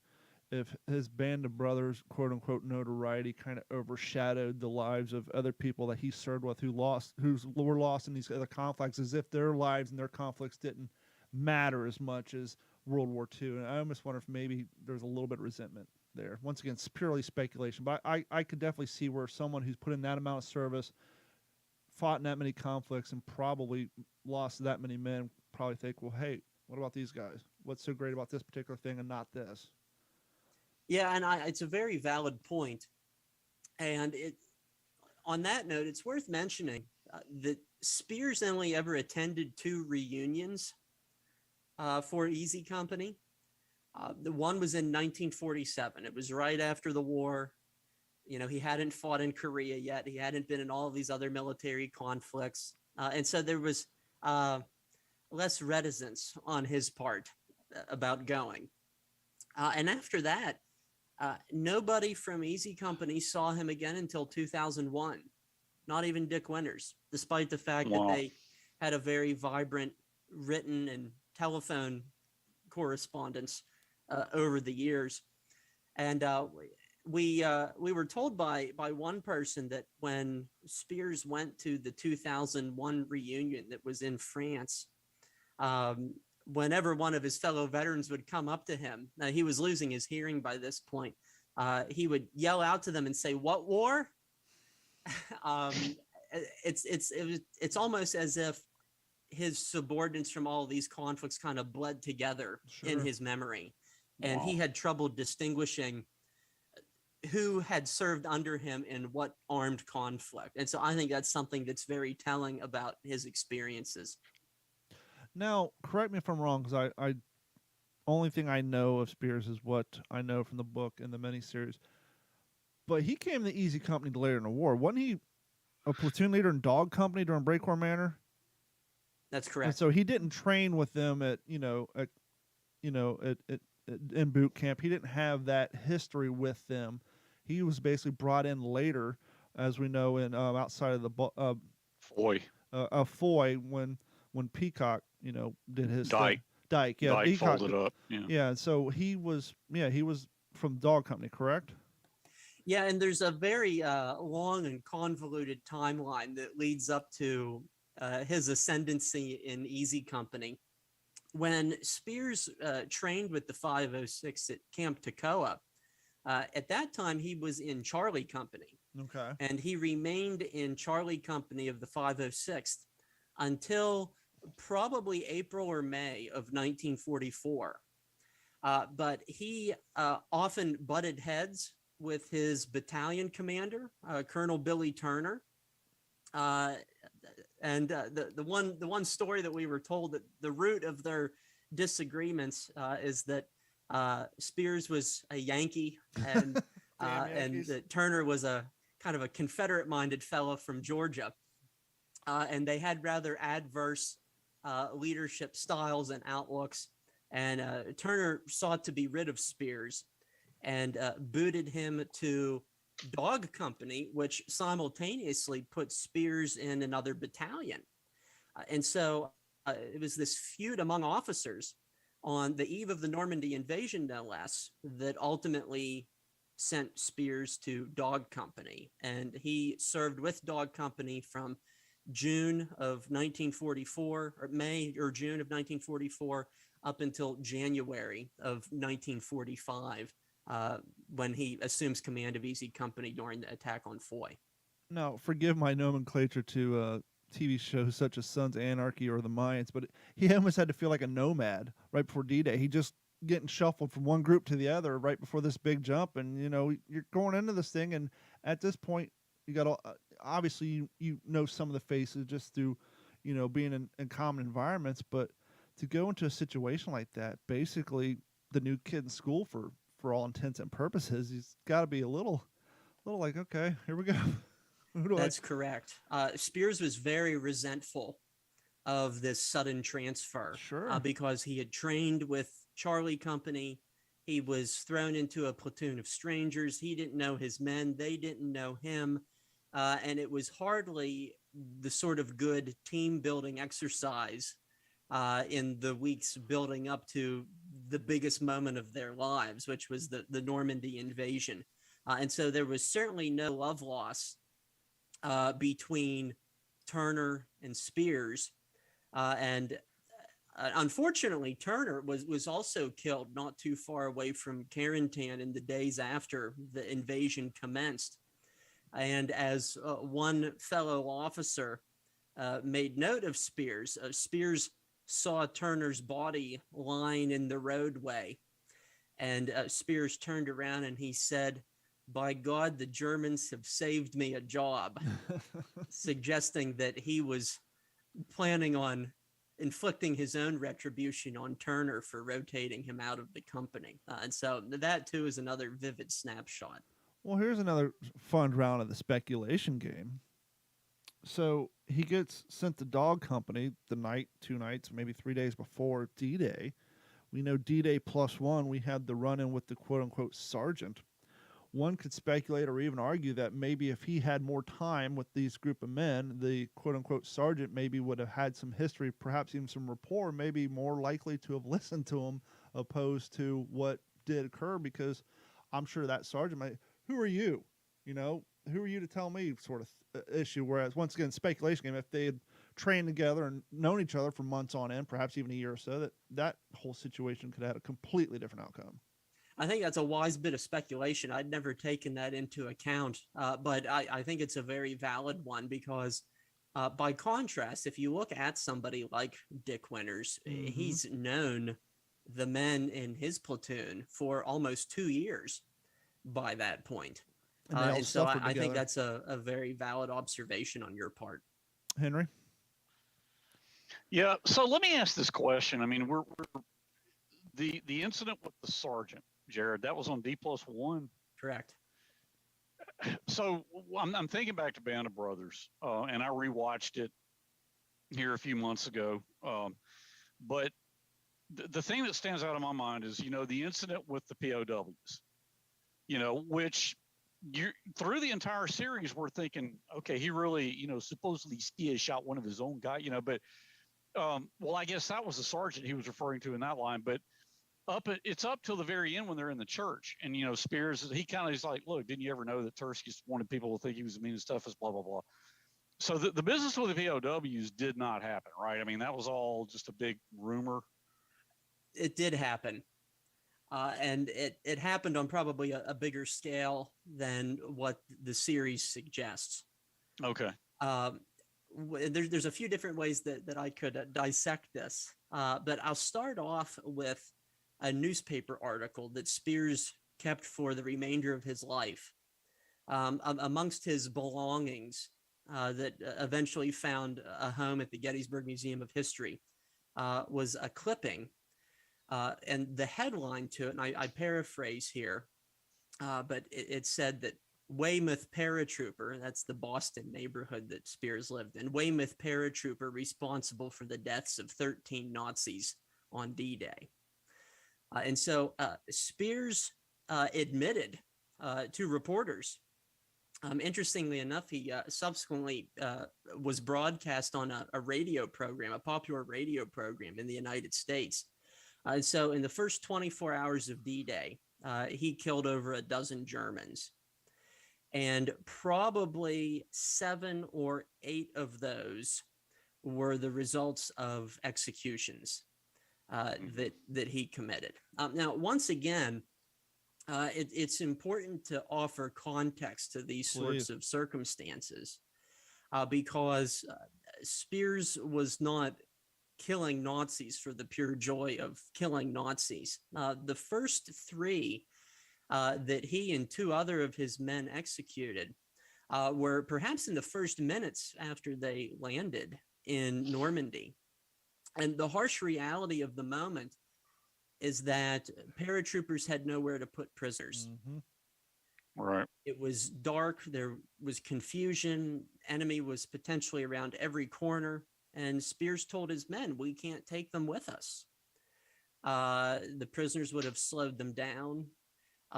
if his band of brothers, quote unquote, notoriety kind of overshadowed the lives of other people that he served with who were lost in these other conflicts, as if their lives and their conflicts didn't matter as much as World War II. And I almost wonder if maybe there's a little bit of resentment there. Once again, it's purely speculation, but I could definitely see where someone who's put in that amount of service, fought in that many conflicts, and probably lost that many men, probably think, well, hey, what about these guys? What's so great about this particular thing and not this? Yeah, and it's a very valid point. And on that note, it's worth mentioning that Speirs only ever attended 2 reunions for Easy Company. The one was in 1947. It was right after the war. He hadn't fought in Korea yet. He hadn't been in all of these other military conflicts. And so there was less reticence on his part about going. And after that, nobody from Easy Company saw him again until 2001. Not even Dick Winters, despite the fact that they had a very vibrant written and telephone correspondence over the years. And we were told by one person that when Speirs went to the 2001 reunion that was in France, whenever one of his fellow veterans would come up to him, he was losing his hearing by this point, he would yell out to them and say, "What war?" It's almost as if his subordinates from all these conflicts kind of bled together in his memory. And he had trouble distinguishing who had served under him in what armed conflict. And so I think that's something that's very telling about his experiences. Now, correct me if I'm wrong, because I only thing I know of Speirs is what I know from the book and the miniseries. But he came to the Easy Company later in the war. Wasn't he a platoon leader in Dog Company during Breakwater Manor? That's correct. And so he didn't train with them in boot camp. He didn't have that history with them. He was basically brought in later, as we know, in outside of the Foy when Peacock did his Dyke. Dyke, yeah, Dyke folded up. Yeah. So he was from Dog Company, correct? Yeah, and there's a very long and convoluted timeline that leads up to his ascendancy in Easy Company. When Speirs trained with the 506 at Camp Toccoa, at that time he was in Charlie Company. Okay. And he remained in Charlie Company of the 506th until probably April or May of 1944. But he often butted heads with his battalion commander, Colonel Billy Turner. And the one story that we were told that the root of their disagreements is that Speirs was a Yankee and that Turner was a kind of a Confederate-minded fellow from Georgia, and they had rather adverse leadership styles and outlooks. And Turner sought to be rid of Speirs and booted him to Dog Company, which simultaneously put Speirs in another battalion. And so it was this feud among officers on the eve of the Normandy invasion, no less, that ultimately sent Speirs to Dog Company. And he served with Dog Company from June of 1944, or May or June of 1944, up until January of 1945, when he assumes command of Easy Company during the attack on Foy. Now, forgive my nomenclature to TV shows such as Sons of Anarchy or The Mayans, but he almost had to feel like a nomad right before D-Day. He just getting shuffled from one group to the other right before this big jump, and you're going into this thing, and at this point you got obviously you know some of the faces just through being in common environments, but to go into a situation like that, basically the new kid in school for all intents and purposes, he's got to be a little like, okay, here we go. That's correct. Speirs was very resentful of this sudden transfer. Sure. Because he had trained with Charlie Company. He was thrown into a platoon of strangers. He didn't know his men. They didn't know him. And it was hardly the sort of good team building exercise in the weeks building up to the biggest moment of their lives, which was the Normandy invasion. And so there was certainly no love loss between Turner and Speirs. And unfortunately, Turner was also killed not too far away from Carentan in the days after the invasion commenced. And as one fellow officer made note of Speirs, Speirs saw Turner's body lying in the roadway. And Speirs turned around and he said, "By God, the Germans have saved me a job," suggesting that he was planning on inflicting his own retribution on Turner for rotating him out of the company. And so that, too, is another vivid snapshot. Well, here's another fun round of the speculation game. So he gets sent to Dog Company the night, 2 nights, maybe 3 days before D-Day. We know D-Day +1, we had the run-in with the quote-unquote sergeant. One could speculate or even argue that maybe if he had more time with these group of men, the quote-unquote sergeant maybe would have had some history, perhaps even some rapport, maybe more likely to have listened to him opposed to what did occur, because I'm sure that sergeant might, who are you? Who are you to tell me sort of issue? Whereas, once again, speculation game, if they had trained together and known each other for months on end, perhaps even a year or so, that whole situation could have had a completely different outcome. I think that's a wise bit of speculation. I'd never taken that into account, but I think it's a very valid one because by contrast, if you look at somebody like Dick Winters, he's known the men in his platoon for almost 2 years by that point. And so I think that's a very valid observation on your part. Henry? Yeah, so let me ask this question. I mean, we're the incident with the sergeant, Jared, that was on D+1. Correct. So I'm thinking back to Band of Brothers, and I rewatched it here a few months ago. But the thing that stands out in my mind is, the incident with the POWs, which through the entire series, we're thinking, okay, he really, supposedly Speirs shot one of his own guys, but well, I guess that was the sergeant he was referring to in that line, but it's up till the very end when they're in the church, and Speirs, he kind of is like, look, didn't you ever know that Tursky wanted people to think he was the meanest, toughest, blah blah blah. So the business with the POWs did not happen, right? I mean, that was all just a big rumor. It did happen, and it happened on probably a bigger scale than what the series suggests. Okay. There's a few different ways that I could dissect this, but I'll start off with a newspaper article that Speirs kept for the remainder of his life. Amongst his belongings that eventually found a home at the Gettysburg Museum of History was a clipping, and the headline to it, and I paraphrase here, but it said that Weymouth paratrooper, that's the Boston neighborhood that Speirs lived in, Weymouth paratrooper responsible for the deaths of 13 Nazis on D-Day. And so Speirs admitted to reporters. Interestingly enough, he subsequently was broadcast on a radio program, a popular radio program in the United States. And so in the first 24 hours of D-Day, he killed over a dozen Germans. And probably 7 or 8 of those were the results of executions that he committed. Now, once again, it's important to offer context to these sorts of circumstances because Speirs was not killing Nazis for the pure joy of killing Nazis. The first 3 that he and 2 other of his men executed were perhaps in the first minutes after they landed in Normandy. And the harsh reality of the moment is that paratroopers had nowhere to put prisoners. Right. It was dark. There was confusion. Enemy was potentially around every corner. And Speirs told his men, we can't take them with us. The prisoners would have slowed them down,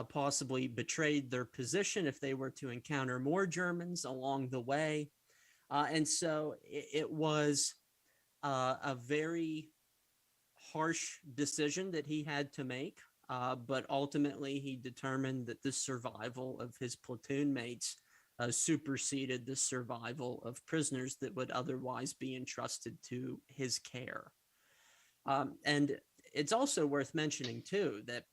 possibly betrayed their position if they were to encounter more Germans along the way. And so it was a very harsh decision that he had to make. But ultimately, he determined that the survival of his platoon mates superseded the survival of prisoners that would otherwise be entrusted to his care. And it's also worth mentioning, too, that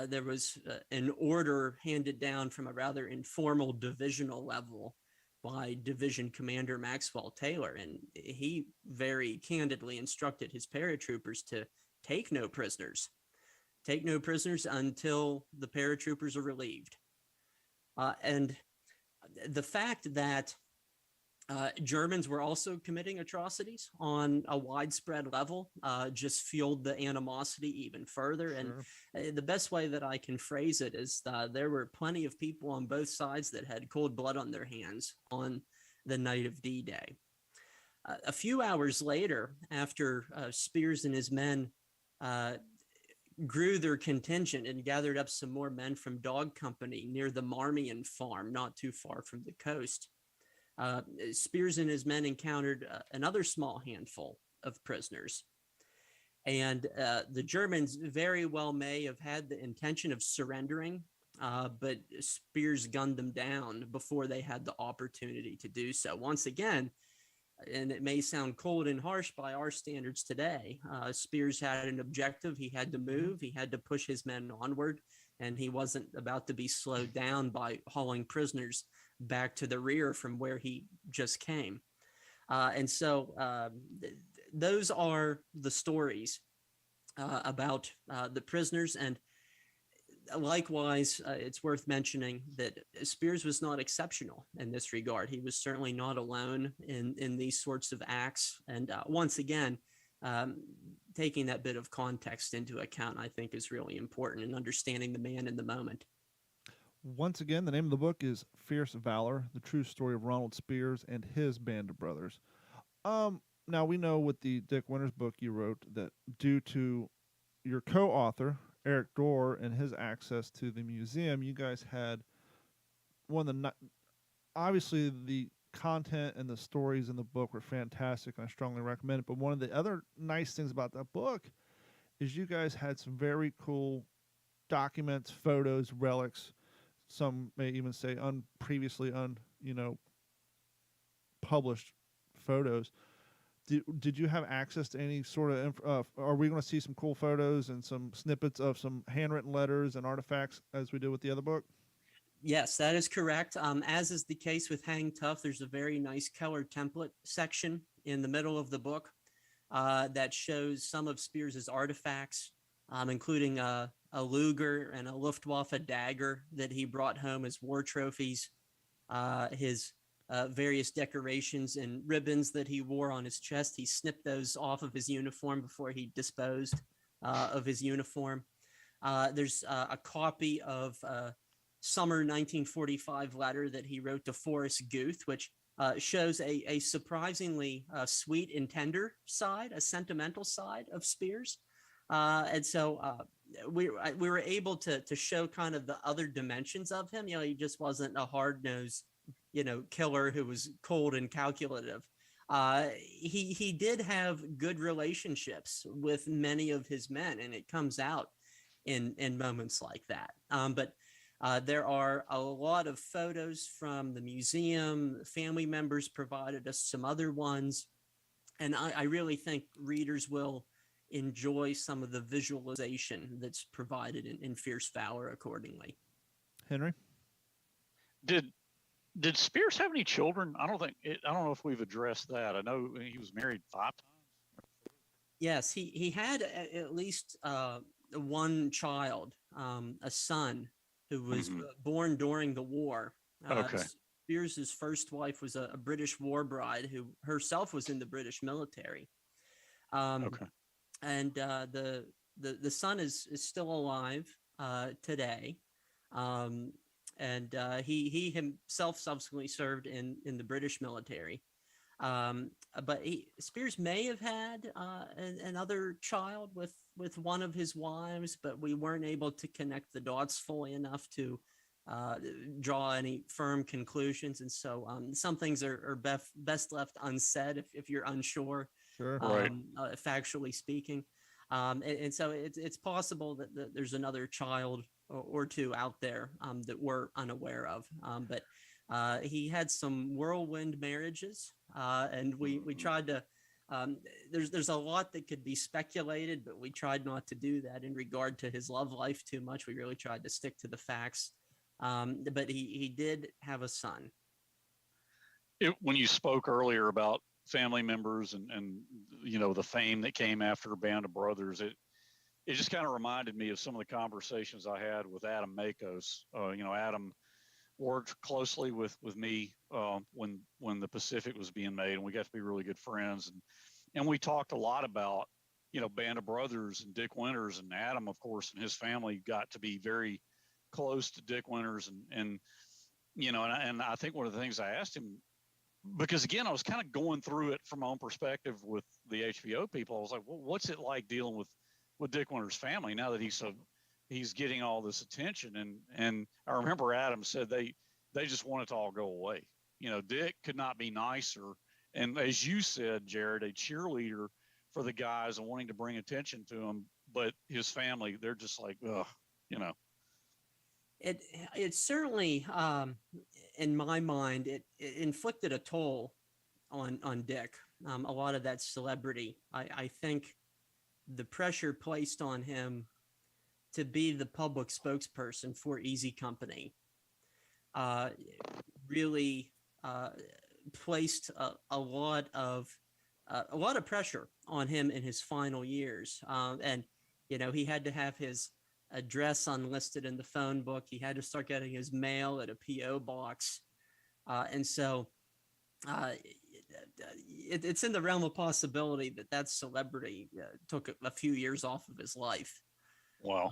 there was an order handed down from a rather informal divisional level by Division Commander Maxwell Taylor. And he very candidly instructed his paratroopers to take no prisoners. Take no prisoners until the paratroopers are relieved. And the fact that Germans were also committing atrocities on a widespread level just fueled the animosity even further. And the best way that I can phrase it is there were plenty of people on both sides that had cold blood on their hands on the night of D-Day. A few hours later, after Speirs and his men grew their contingent and gathered up some more men from Dog Company near the Marmion farm, not too far from the coast, Speirs and his men encountered another small handful of prisoners. And the Germans very well may have had the intention of surrendering, but Speirs gunned them down before they had the opportunity to do so. Once again, and it may sound cold and harsh by our standards today, Speirs had an objective. He had to move. He had to push his men onward, and he wasn't about to be slowed down by hauling prisoners back to the rear from where he just came. And so those are the stories about the prisoners. And likewise, it's worth mentioning that Speirs was not exceptional in this regard. He was certainly not alone in these sorts of acts. And once again, taking that bit of context into account, I think, is really important in understanding the man in the moment. Once again, the name of the book is Fierce Valor, the true story of Ronald Speirs and his band of brothers. Now, we know with the Dick Winters book you wrote that due to your co-author, Eric Dorr, and his access to the museum, you guys had one of the... Obviously, the content and the stories in the book were fantastic, and I strongly recommend it. But one of the other nice things about that book is you guys had some very cool documents, photos, relics. Some may even say previously published photos. Did you have access to any sort of? Are we going to see some cool photos and some snippets of some handwritten letters and artifacts as we did with the other book? Yes, that is correct. As is the case with Hang Tough, there's a very nice color template section in the middle of the book that shows some of Speirs' artifacts, including a Luger and a Luftwaffe dagger that he brought home as war trophies, his various decorations and ribbons that he wore on his chest. He snipped those off of his uniform before he disposed of his uniform. There's a copy of summer 1945 letter that he wrote to Forrest Guth, which shows a surprisingly sweet and tender side, a sentimental side of Speirs. And so we were able to show kind of the other dimensions of him. You know, he just wasn't a hard-nosed, killer who was cold and calculative. He did have good relationships with many of his men, and it comes out in moments like that. But there are a lot of photos from the museum. Family members provided us some other ones, and I really think readers will enjoy some of the visualization that's provided in Fierce Valor accordingly. Henry? Did Speirs have any children? I don't know if we've addressed that. I know he was married 5 times. Yes, he had at least one child, a son who was born during the war. Okay. Speirs' first wife was a British war bride who herself was in the British military. Okay. And the son is still alive today. And he himself subsequently served in the British military. But Speirs may have had another child with one of his wives, but we weren't able to connect the dots fully enough to draw any firm conclusions. And so some things are best left unsaid if you're unsure, Sure. Right. factually speaking. And so it's possible that there's another child or two out there that we're unaware of. But he had some whirlwind marriages, and we tried to. There's a lot that could be speculated, but we tried not to do that in regard to his love life too much. We really tried to stick to the facts. But he did have a son. When you spoke earlier about family members and the fame that came after Band of Brothers, it just kind of reminded me of some of the conversations I had with Adam Makos. Adam worked closely with me when the Pacific was being made, and we got to be really good friends. And we talked a lot about Band of Brothers and Dick Winters, and Adam, of course, and his family got to be very close to Dick Winters, and I think one of the things I asked him, because again, I was kind of going through it from my own perspective with the HBO people. I was like, well, what's it like dealing with Dick Winters' family now that he's getting all this attention? And I remember Adam said they just want it to all go away. Dick could not be nicer. And as you said, Jared, a cheerleader for the guys and wanting to bring attention to him, but his family, they're just like, ugh, It certainly, in my mind, it inflicted a toll on Dick. A lot of that celebrity. I think the pressure placed on him to be the public spokesperson for Easy Company really placed a lot of pressure on him in his final years. And he had to have his address unlisted in the phone book. He had to start getting his mail at a PO box, and so it's in the realm of possibility that celebrity took a few years off of his life. Wow.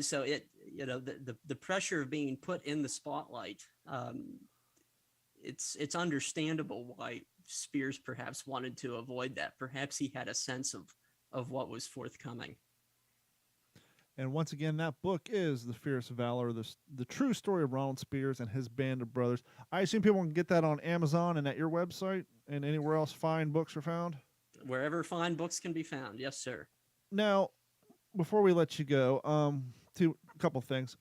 So the pressure of being put in the spotlight, it's understandable why Speirs perhaps wanted to avoid that. Perhaps he had a sense of what was forthcoming. And once again, that book is The Fierce Valor, the true story of Ronald Speirs and his band of brothers. I assume people can get that on Amazon and at your website and anywhere else fine books are found? Wherever fine books can be found. Yes, sir. Now, before we let you go, a couple things.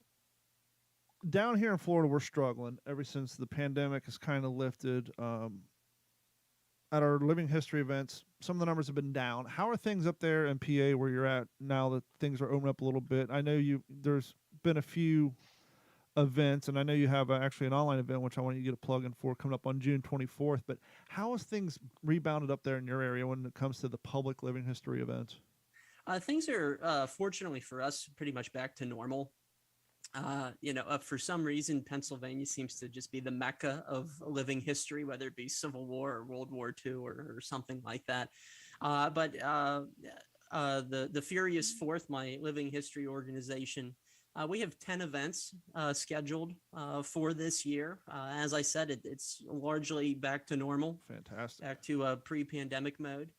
Down here in Florida, we're struggling ever since the pandemic has kind of lifted. At our living history events, some of the numbers have been down. How are things up there in PA where you're at now that things are opening up a little bit? I know there's been a few events, and I know you have actually an online event, which I want you to get a plug in for, coming up on June 24th. But how has things rebounded up there in your area when it comes to the public living history events? Things are, fortunately for us, pretty much back to normal. For some reason, Pennsylvania seems to just be the mecca of living history, whether it be Civil War or World War II or something like that. But the Furious Fourth, my living history organization, We have 10 events scheduled for this year. As I said, it's largely back to normal, Fantastic. back to pre-pandemic mode.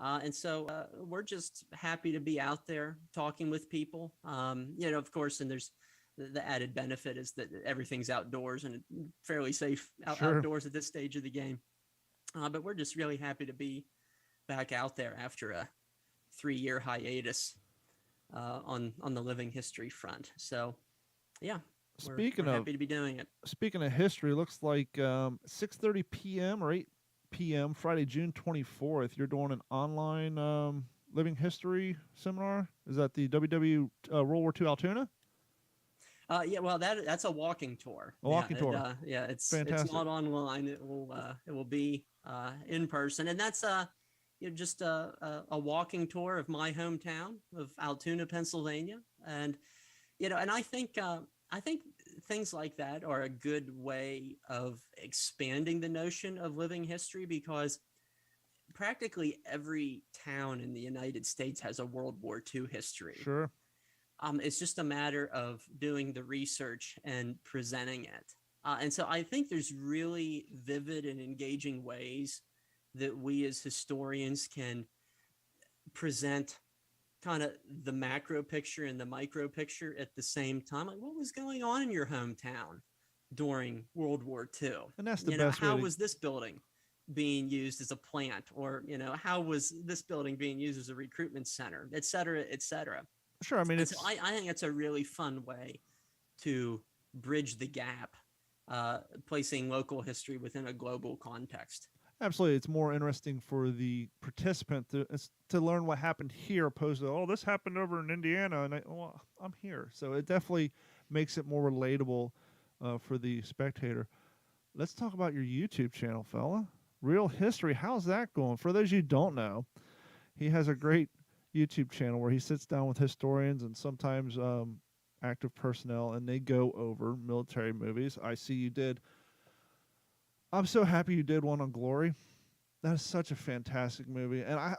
And so we're just happy to be out there talking with people. Of course, and there's the added benefit is that everything's outdoors and fairly safe outdoors at this stage of the game. But we're just really happy to be back out there after a 3-year hiatus on the living history front. So, yeah, we're happy to be doing it. Speaking of history, looks like 6:30 p.m. or 8 p.m. Friday, June 24th. You're doing an online living history seminar. Is that the WW World War II Altoona? Yeah, well, that's a walking tour. A walking tour. It's fantastic. It's not online. It will be in person, and that's just a walking tour of my hometown of Altoona, Pennsylvania, and and I think things like that are a good way of expanding the notion of living history, because practically every town in the United States has a World War II history. Sure. It's just a matter of doing the research and presenting it. And so I think there's really vivid and engaging ways that we as historians can present kind of the macro picture and the micro picture at the same time. Like, what was going on in your hometown during World War II? And that's the best way. How way was this building being used as a plant? Or, how was this building being used as a recruitment center, et cetera, et cetera? Sure. I mean, so I think it's a really fun way to bridge the gap, placing local history within a global context. Absolutely. It's more interesting for the participant to learn what happened here, opposed to, this happened over in Indiana, and I'm here. So it definitely makes it more relatable for the spectator. Let's talk about your YouTube channel, fella. Real History. How's that going? For those you don't know, he has a great YouTube channel where he sits down with historians and sometimes active personnel, and they go over military movies. I see you did. I'm so happy you did one on Glory. That is such a fantastic movie, and I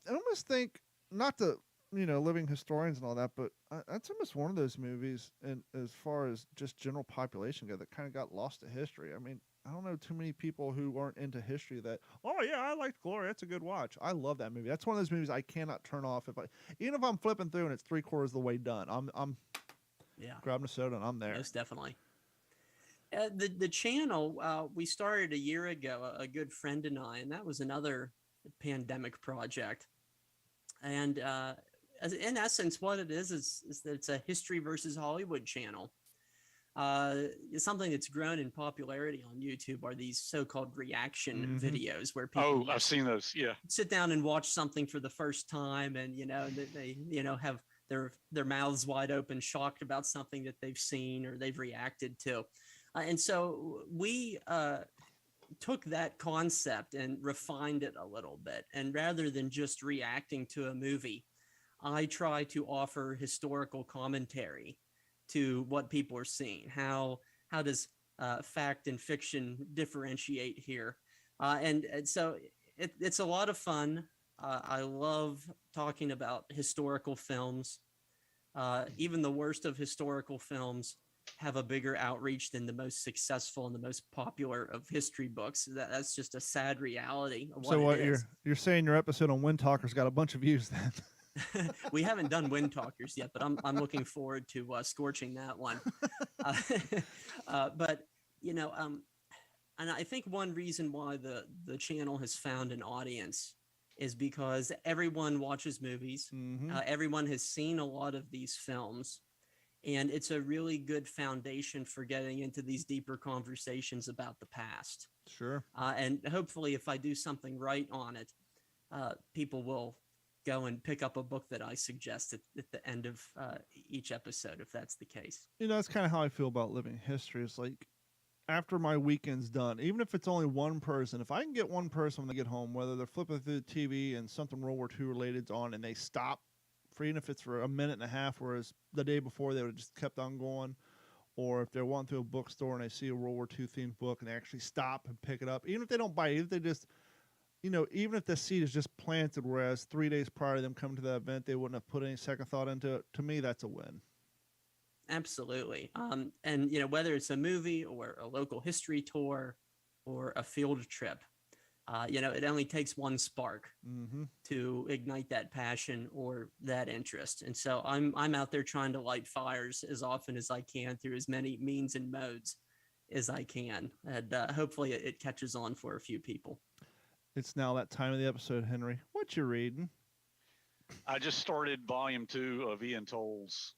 almost think, not the living historians and all that, but that's almost one of those movies, and as far as just general population go, that kind of got lost to history. I mean, I don't know too many people who aren't into history that, I liked Glory. That's a good watch. I love that movie. That's one of those movies I cannot turn off even if I'm flipping through and it's 3/4 of the way done. I'm grabbing a soda and I'm there. Most definitely. The channel we started a year ago, a good friend and I, and that was another pandemic project. And in essence, what it is that it's a history versus Hollywood channel. Something that's grown in popularity on YouTube are these so-called reaction videos where people I've seen those. Yeah, sit down and watch something for the first time, and they have their mouths wide open, shocked about something that they've seen or they've reacted to, and so we took that concept and refined it a little bit. And rather than just reacting to a movie, I try to offer historical commentary to what people are seeing. How does fact and fiction differentiate here? And so it's a lot of fun. I love talking about historical films. Even the worst of historical films have a bigger outreach than the most successful and the most popular of history books. That's just a sad reality of what it is. You're saying your episode on Wind Talkers got a bunch of views then? We haven't done Wind Talkers yet, but I'm looking forward to scorching that one. But and I think one reason why the channel has found an audience is because everyone watches movies. Everyone has seen a lot of these films, and it's a really good foundation for getting into these deeper conversations about the past. Sure. And hopefully, if I do something right on it, people will go and pick up a book that I suggest at the end of each episode, if that's the case. That's kind of how I feel about living history. It's like, after my weekend's done, even if it's only one person, if I can get one person when they get home, whether they're flipping through the TV and something World War II related's on and they stop, for even if it's for a minute and a half, whereas the day before they would have just kept on going, or if they're walking through a bookstore and they see a World War II themed book and they actually stop and pick it up, even if they don't buy it, even if they just, even if the seed is just planted, whereas 3 days prior to them coming to that event, they wouldn't have put any second thought into it, to me, that's a win. Absolutely. And whether it's a movie or a local history tour or a field trip, it only takes one spark Mm-hmm. to ignite that passion or that interest. And so I'm out there trying to light fires as often as I can through as many means and modes as I can, and hopefully it catches on for a few people. It's now that time of the episode, Henry. What you reading? I just started volume 2 of Ian Toll's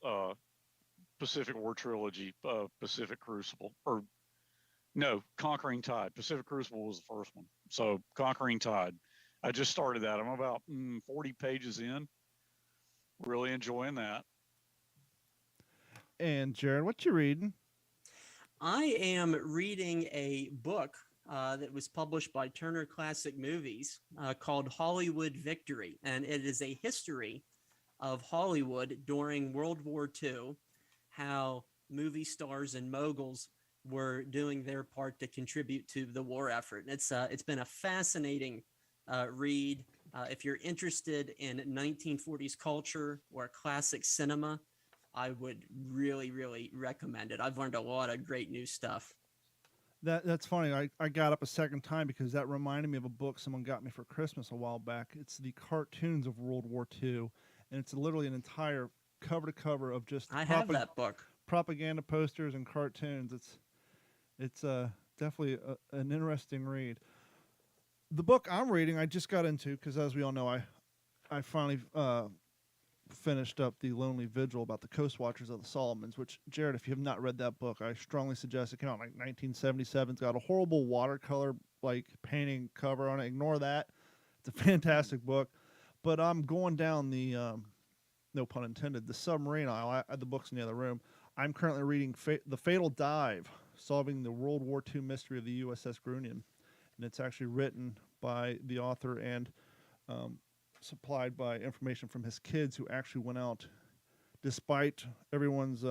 Pacific War trilogy, Pacific Crucible, or no, Conquering Tide. Pacific Crucible was the first one. So Conquering Tide. I just started that. I'm about 40 pages in. Really enjoying that. And Jared, what you reading? I am reading a book that was published by Turner Classic Movies called Hollywood Victory. And it is a history of Hollywood during World War II, how movie stars and moguls were doing their part to contribute to the war effort. And it's been a fascinating read. If you're interested in 1940s culture or classic cinema, I would really, really recommend it. I've learned a lot of great new stuff. That's funny. I got up a second time because that reminded me of a book someone got me for Christmas a while back. It's the cartoons of World War II, and it's literally an entire cover to cover of just I have that book. propaganda posters and cartoons. It's definitely an interesting read. The book I'm reading, I just got into because, as we all know, I finally finished up The Lonely Vigil about the Coast Watchers of the Solomons, which, Jared, if you have not read that book, I strongly suggest it. Came out in like 1977. It's got a horrible watercolor painting cover on it. Ignore that. It's a fantastic book. But I'm going down the, no pun intended, the submarine aisle. The book's in the other room. I'm currently reading The Fatal Dive, Solving the World War II Mystery of the USS Grunion. And it's actually written by the author and supplied by information from his kids who actually went out despite everyone's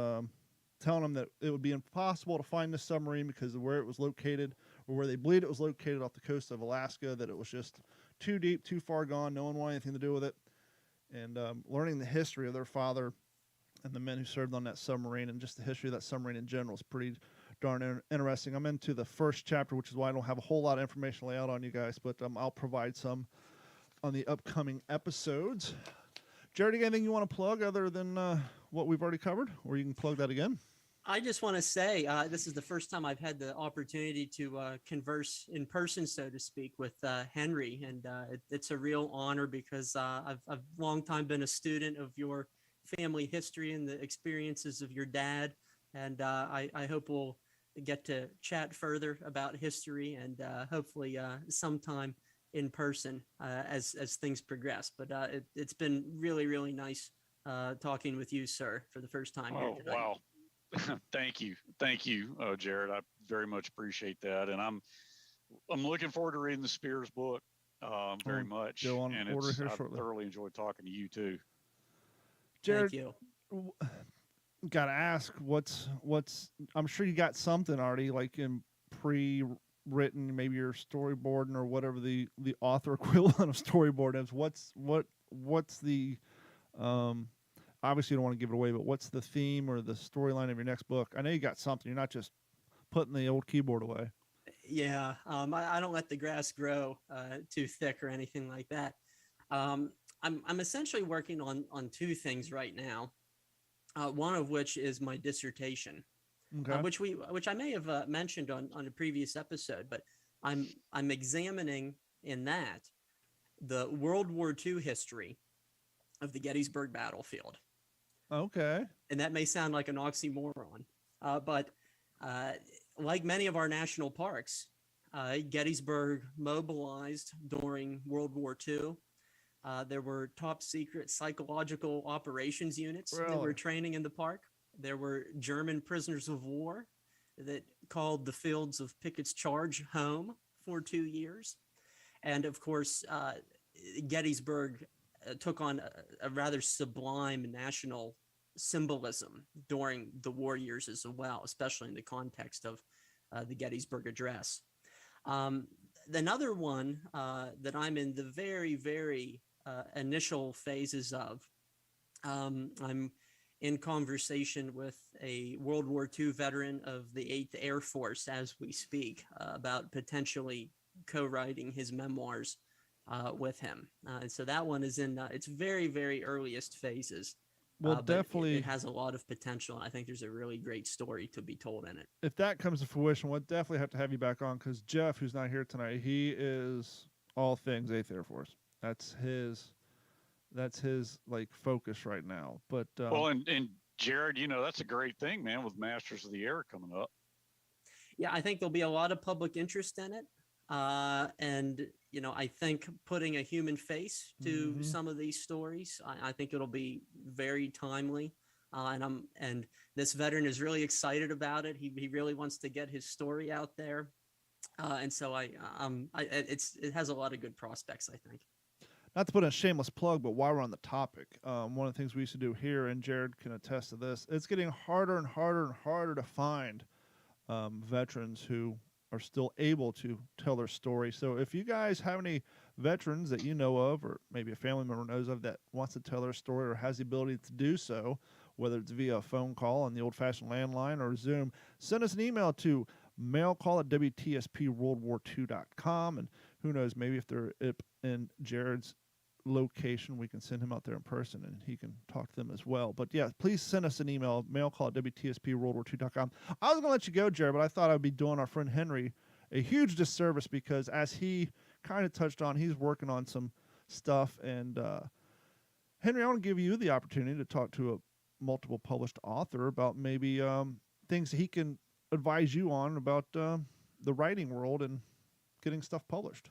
telling them that it would be impossible to find this submarine because of where it was located, or where they believed it was located off the coast of Alaska, that it was just too deep, too far gone, no one wanted anything to do with it. And learning the history of their father and the men who served on that submarine, and just the history of that submarine in general, is pretty darn interesting. I'm into the first chapter, which is why I don't have a whole lot of information to lay out on you guys, but I'll provide some on the upcoming episodes. Jared, anything you want to plug other than what we've already covered, or you can plug that again? I just want to say this is the first time I've had the opportunity to converse in person, so to speak, with Henry, and it's a real honor because I've long time been a student of your family history and the experiences of your dad, and I hope we'll get to chat further about history and hopefully sometime in person as things progress. But it's been really, really nice talking with you, sir, for the first time here tonight. Wow. Thank you, Jared. I very much appreciate that, and I'm looking forward to reading the Speirs book very much. Go on and order here I shortly. thoroughly enjoyed talking to you too. Jared, Thank you. Gotta ask, what's? I'm sure you got something already, like in pre-written, maybe your storyboarding or whatever the author equivalent of storyboard is. What's the obviously you don't want to give it away, but what's the theme or the storyline of your next book? I know you got something. You're not just putting the old keyboard away. Yeah, I don't let the grass grow too thick or anything like that. I'm essentially working on two things right now. One of which is my dissertation, Okay. which I may have mentioned on a previous episode, but I'm examining in that the World War II history of the Gettysburg battlefield. Okay. And that may sound like an oxymoron, but like many of our national parks, Gettysburg mobilized during World War II. There were top secret psychological operations units that were training in the park. There were German prisoners of war that called the fields of Pickett's Charge home for 2 years. And of course, Gettysburg took on a rather sublime national symbolism during the war years as well, especially in the context of the Gettysburg Address. Another one that I'm in the very, very initial phases of, I'm in conversation with a World War II veteran of the 8th Air Force as we speak about potentially co-writing his memoirs with him. And so that one is in its very, very earliest phases. Well, But definitely, it has a lot of potential. And I think there's a really great story to be told in it. if that comes to fruition, we'll definitely have to have you back on, because Jeff, who's not here tonight, he is all things 8th Air Force. That's his like focus right now. But well, and Jared, you know, that's a great thing, man, with Masters of the Air coming up. Yeah, I think there'll be a lot of public interest in it. And, you know, I think putting a human face to some of these stories, I think it'll be very timely. And this veteran is really excited about it. He really wants to get his story out there. And so it has a lot of good prospects, I think. not to put in a shameless plug, but while we're on the topic, one of the things we used to do here, and Jared can attest to this, it's getting harder and harder and harder to find veterans who are still able to tell their story. So if you guys have any veterans that you know of, or maybe a family member knows of, that wants to tell their story or has the ability to do so, whether it's via a phone call on the old-fashioned landline or Zoom, send us an email to mailcall@WTSPWorldWar2.com. And who knows, maybe if they're in Jared's location, we can send him out there in person and he can talk to them as well. But yeah, please send us an email, mailcall@WTSPWorldWar2.com. I was going to let you go, Jared, but I thought I'd be doing our friend Henry a huge disservice, because as he kind of touched on, he's working on some stuff. And Henry, I want to give you the opportunity to talk to a multiple published author about maybe things he can advise you on about the writing world and getting stuff published.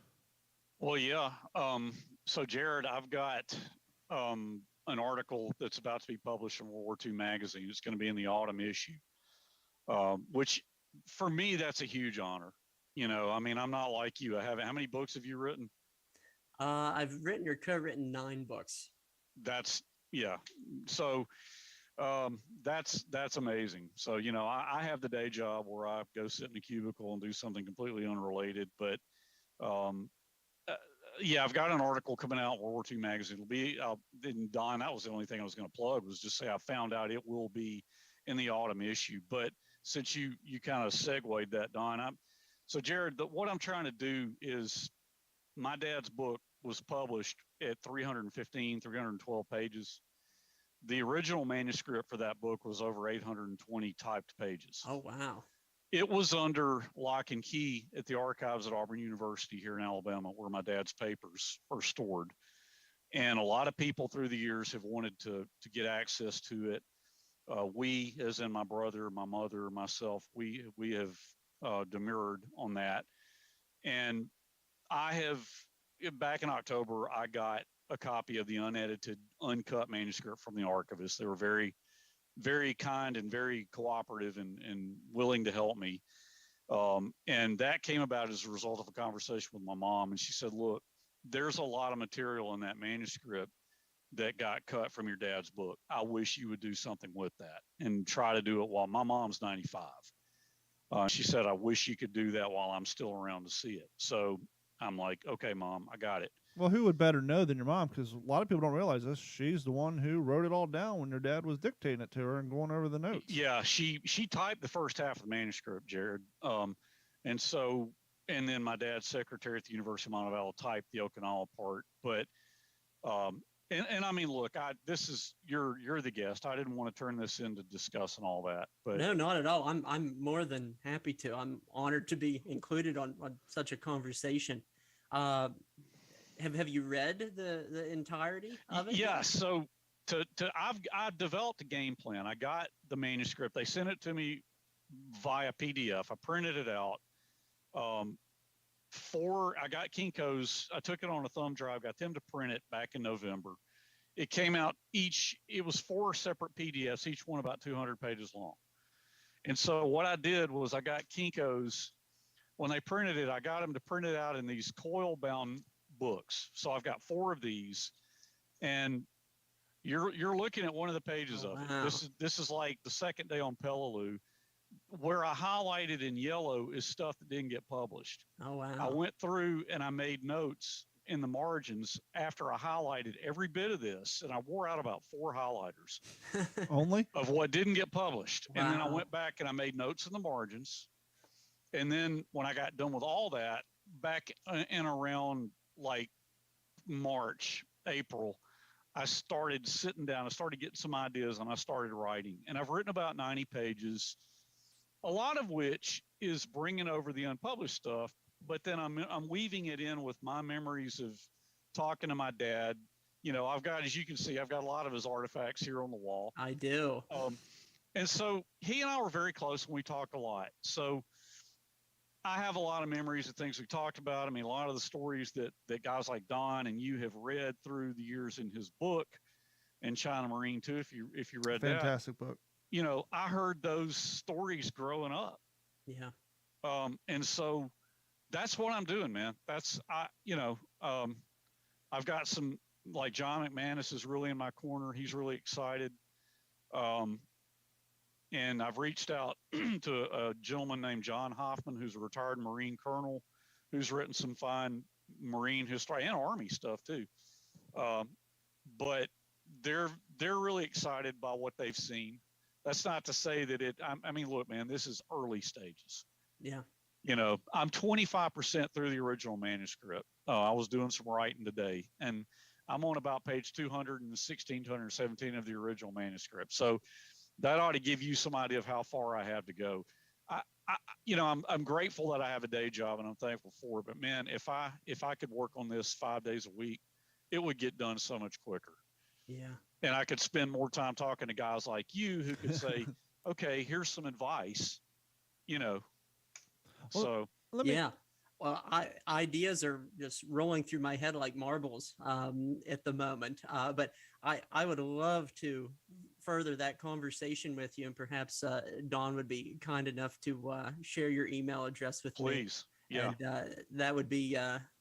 Well, yeah. So, Jared, I've got an article that's about to be published in World War II magazine. It's going to be in the autumn issue, which for me, that's a huge honor. You know, I mean, I'm not like you. How many books have you written? I've written or co-written 9 books. Yeah. So that's amazing. So, you know, I have the day job where I go sit in a cubicle and do something completely unrelated, but yeah, I've got an article coming out in World War II magazine. It'll be, and Don, that was the only thing I was going to plug, was just say I found out it will be in the autumn issue. But since you kind of segued that, Don, so Jared, what I'm trying to do is, my dad's book was published at 312 pages. The original manuscript for that book was over 820 typed pages. Oh, wow. It was under lock and key at the archives at Auburn University here in Alabama, where my dad's papers are stored. And a lot of people through the years have wanted to get access to it. We, as in my brother, my mother, myself, we have demurred on that. And I have, back in October, I got a copy of the unedited, uncut manuscript from the archivist. They were very, very kind and very cooperative and willing to help me. And that came about as a result of a conversation with my mom. And she said, look, there's a lot of material in that manuscript that got cut from your dad's book. I wish you would do something with that and try to do it while my mom's 95. She said, I wish you could do that while I'm still around to see it. So I'm like, okay, Mom, I got it. Well, who would better know than your mom? Because a lot of people don't realize this. She's the one who wrote it all down when your dad was dictating it to her and going over the notes. Yeah, she typed the first half of the manuscript, Jared. And then my dad's secretary at the University of Montevallo typed the Okinawa part. But and I mean, look, you're the guest. I didn't want to turn this into discussing all that. But no, not at all. I'm more than happy to. I'm honored to be included on such a conversation. Have you read the entirety of it? Yeah. So I've developed a game plan. I got the manuscript. They sent it to me via PDF. I printed it out. I got Kinko's. I took it on a thumb drive, got them to print it back in November. It came out it was 4 separate PDFs, each one about 200 pages long. And so what I did was I got Kinko's, when they printed it, I got them to print it out in these coil bound books. So I've got 4 of these, and you're looking at one of the pages of it. This is like the second day on Peleliu. Where I highlighted in yellow is stuff that didn't get published. Oh, wow. I went through and I made notes, in the margins after I highlighted every bit of this, and I wore out about 4 highlighters Only? of what didn't get published. And then I Wow. went back and I made notes in the margins. And then when I got done with all that, back in around like March, April, I started sitting down, I started getting some ideas, and I started writing. And I've written about 90 pages, a lot of which is bringing over the unpublished stuff, but then I'm weaving it in with my memories of talking to my dad. You know, I've got, as you can see, I've got a lot of his artifacts here on the wall. I do. And so he and I were very close, and we talk a lot. So I have a lot of memories of things we talked about. I mean, a lot of the stories that guys like Don and you have read through the years in his book, and China Marine too, if you read that. Fantastic book. You know, I heard those stories growing up. Yeah. And so that's what I'm doing, man. I've got some, like John McManus is really in my corner. He's really excited. And I've reached out to a gentleman named John Hoffman, who's a retired Marine colonel, who's written some fine Marine history and Army stuff too. But they're really excited by what they've seen. That's not to say that I mean, look, man, this is early stages. Yeah. You know, I'm 25% through the original manuscript. I was doing some writing today, and I'm on about page 216, 217 of the original manuscript. So that ought to give you some idea of how far I have to go. I'm grateful that I have a day job, and I'm thankful for it. But man, if I could work on this 5 days a week, it would get done so much quicker. Yeah. And I could spend more time talking to guys like you who could say, okay, here's some advice, you know. Well, so Yeah. Well, ideas are just rolling through my head like marbles at the moment. But I would love to further that conversation with you, and perhaps Dawn would be kind enough to share your email address with me. please. Yeah. And that would be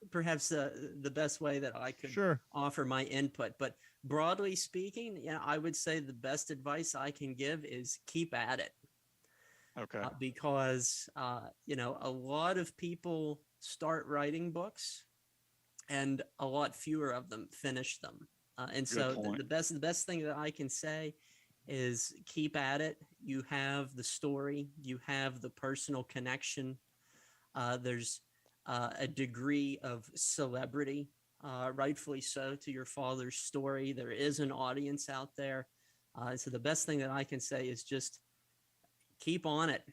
perhaps the best way that I could Sure. offer my input. But broadly speaking, yeah, I would say the best advice I can give is keep at it. Okay. Because a lot of people start writing books, and a lot fewer of them finish them. And so the best thing that I can say is keep at it. You have the story, you have the personal connection. There's a degree of celebrity, rightfully so, to your father's story. There is an audience out there. So the best thing that I can say is just keep on it.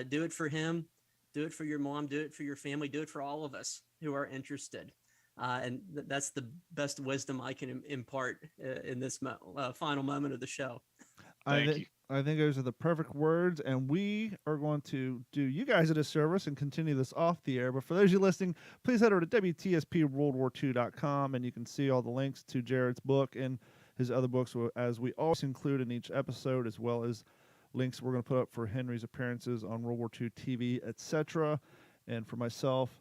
Do it for him. Do it for your mom. Do it for your family. Do it for all of us who are interested. And that's the best wisdom I can impart in this final moment of the show. Thank you. I think those are the perfect words, and we are going to do you guys a disservice and continue this off the air. But for those of you listening, please head over to WTSPWorldWar2.com, and you can see all the links to Jared's book and his other books, as we always include in each episode, as well as links we're going to put up for Henry's appearances on World War II TV, etc. And for myself,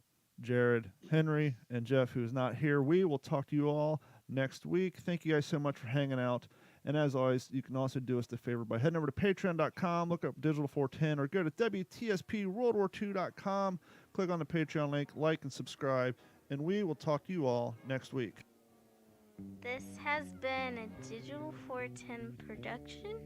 Jared, Henry, and Jeff, who is not here, we will talk to you all next week. Thank you guys so much for hanging out. And as always, you can also do us the favor by heading over to patreon.com, look up Digital 410, or go to WTSPWorldWar2.com, click on the Patreon link, like and subscribe, and we will talk to you all next week. This has been a Digital 410 production.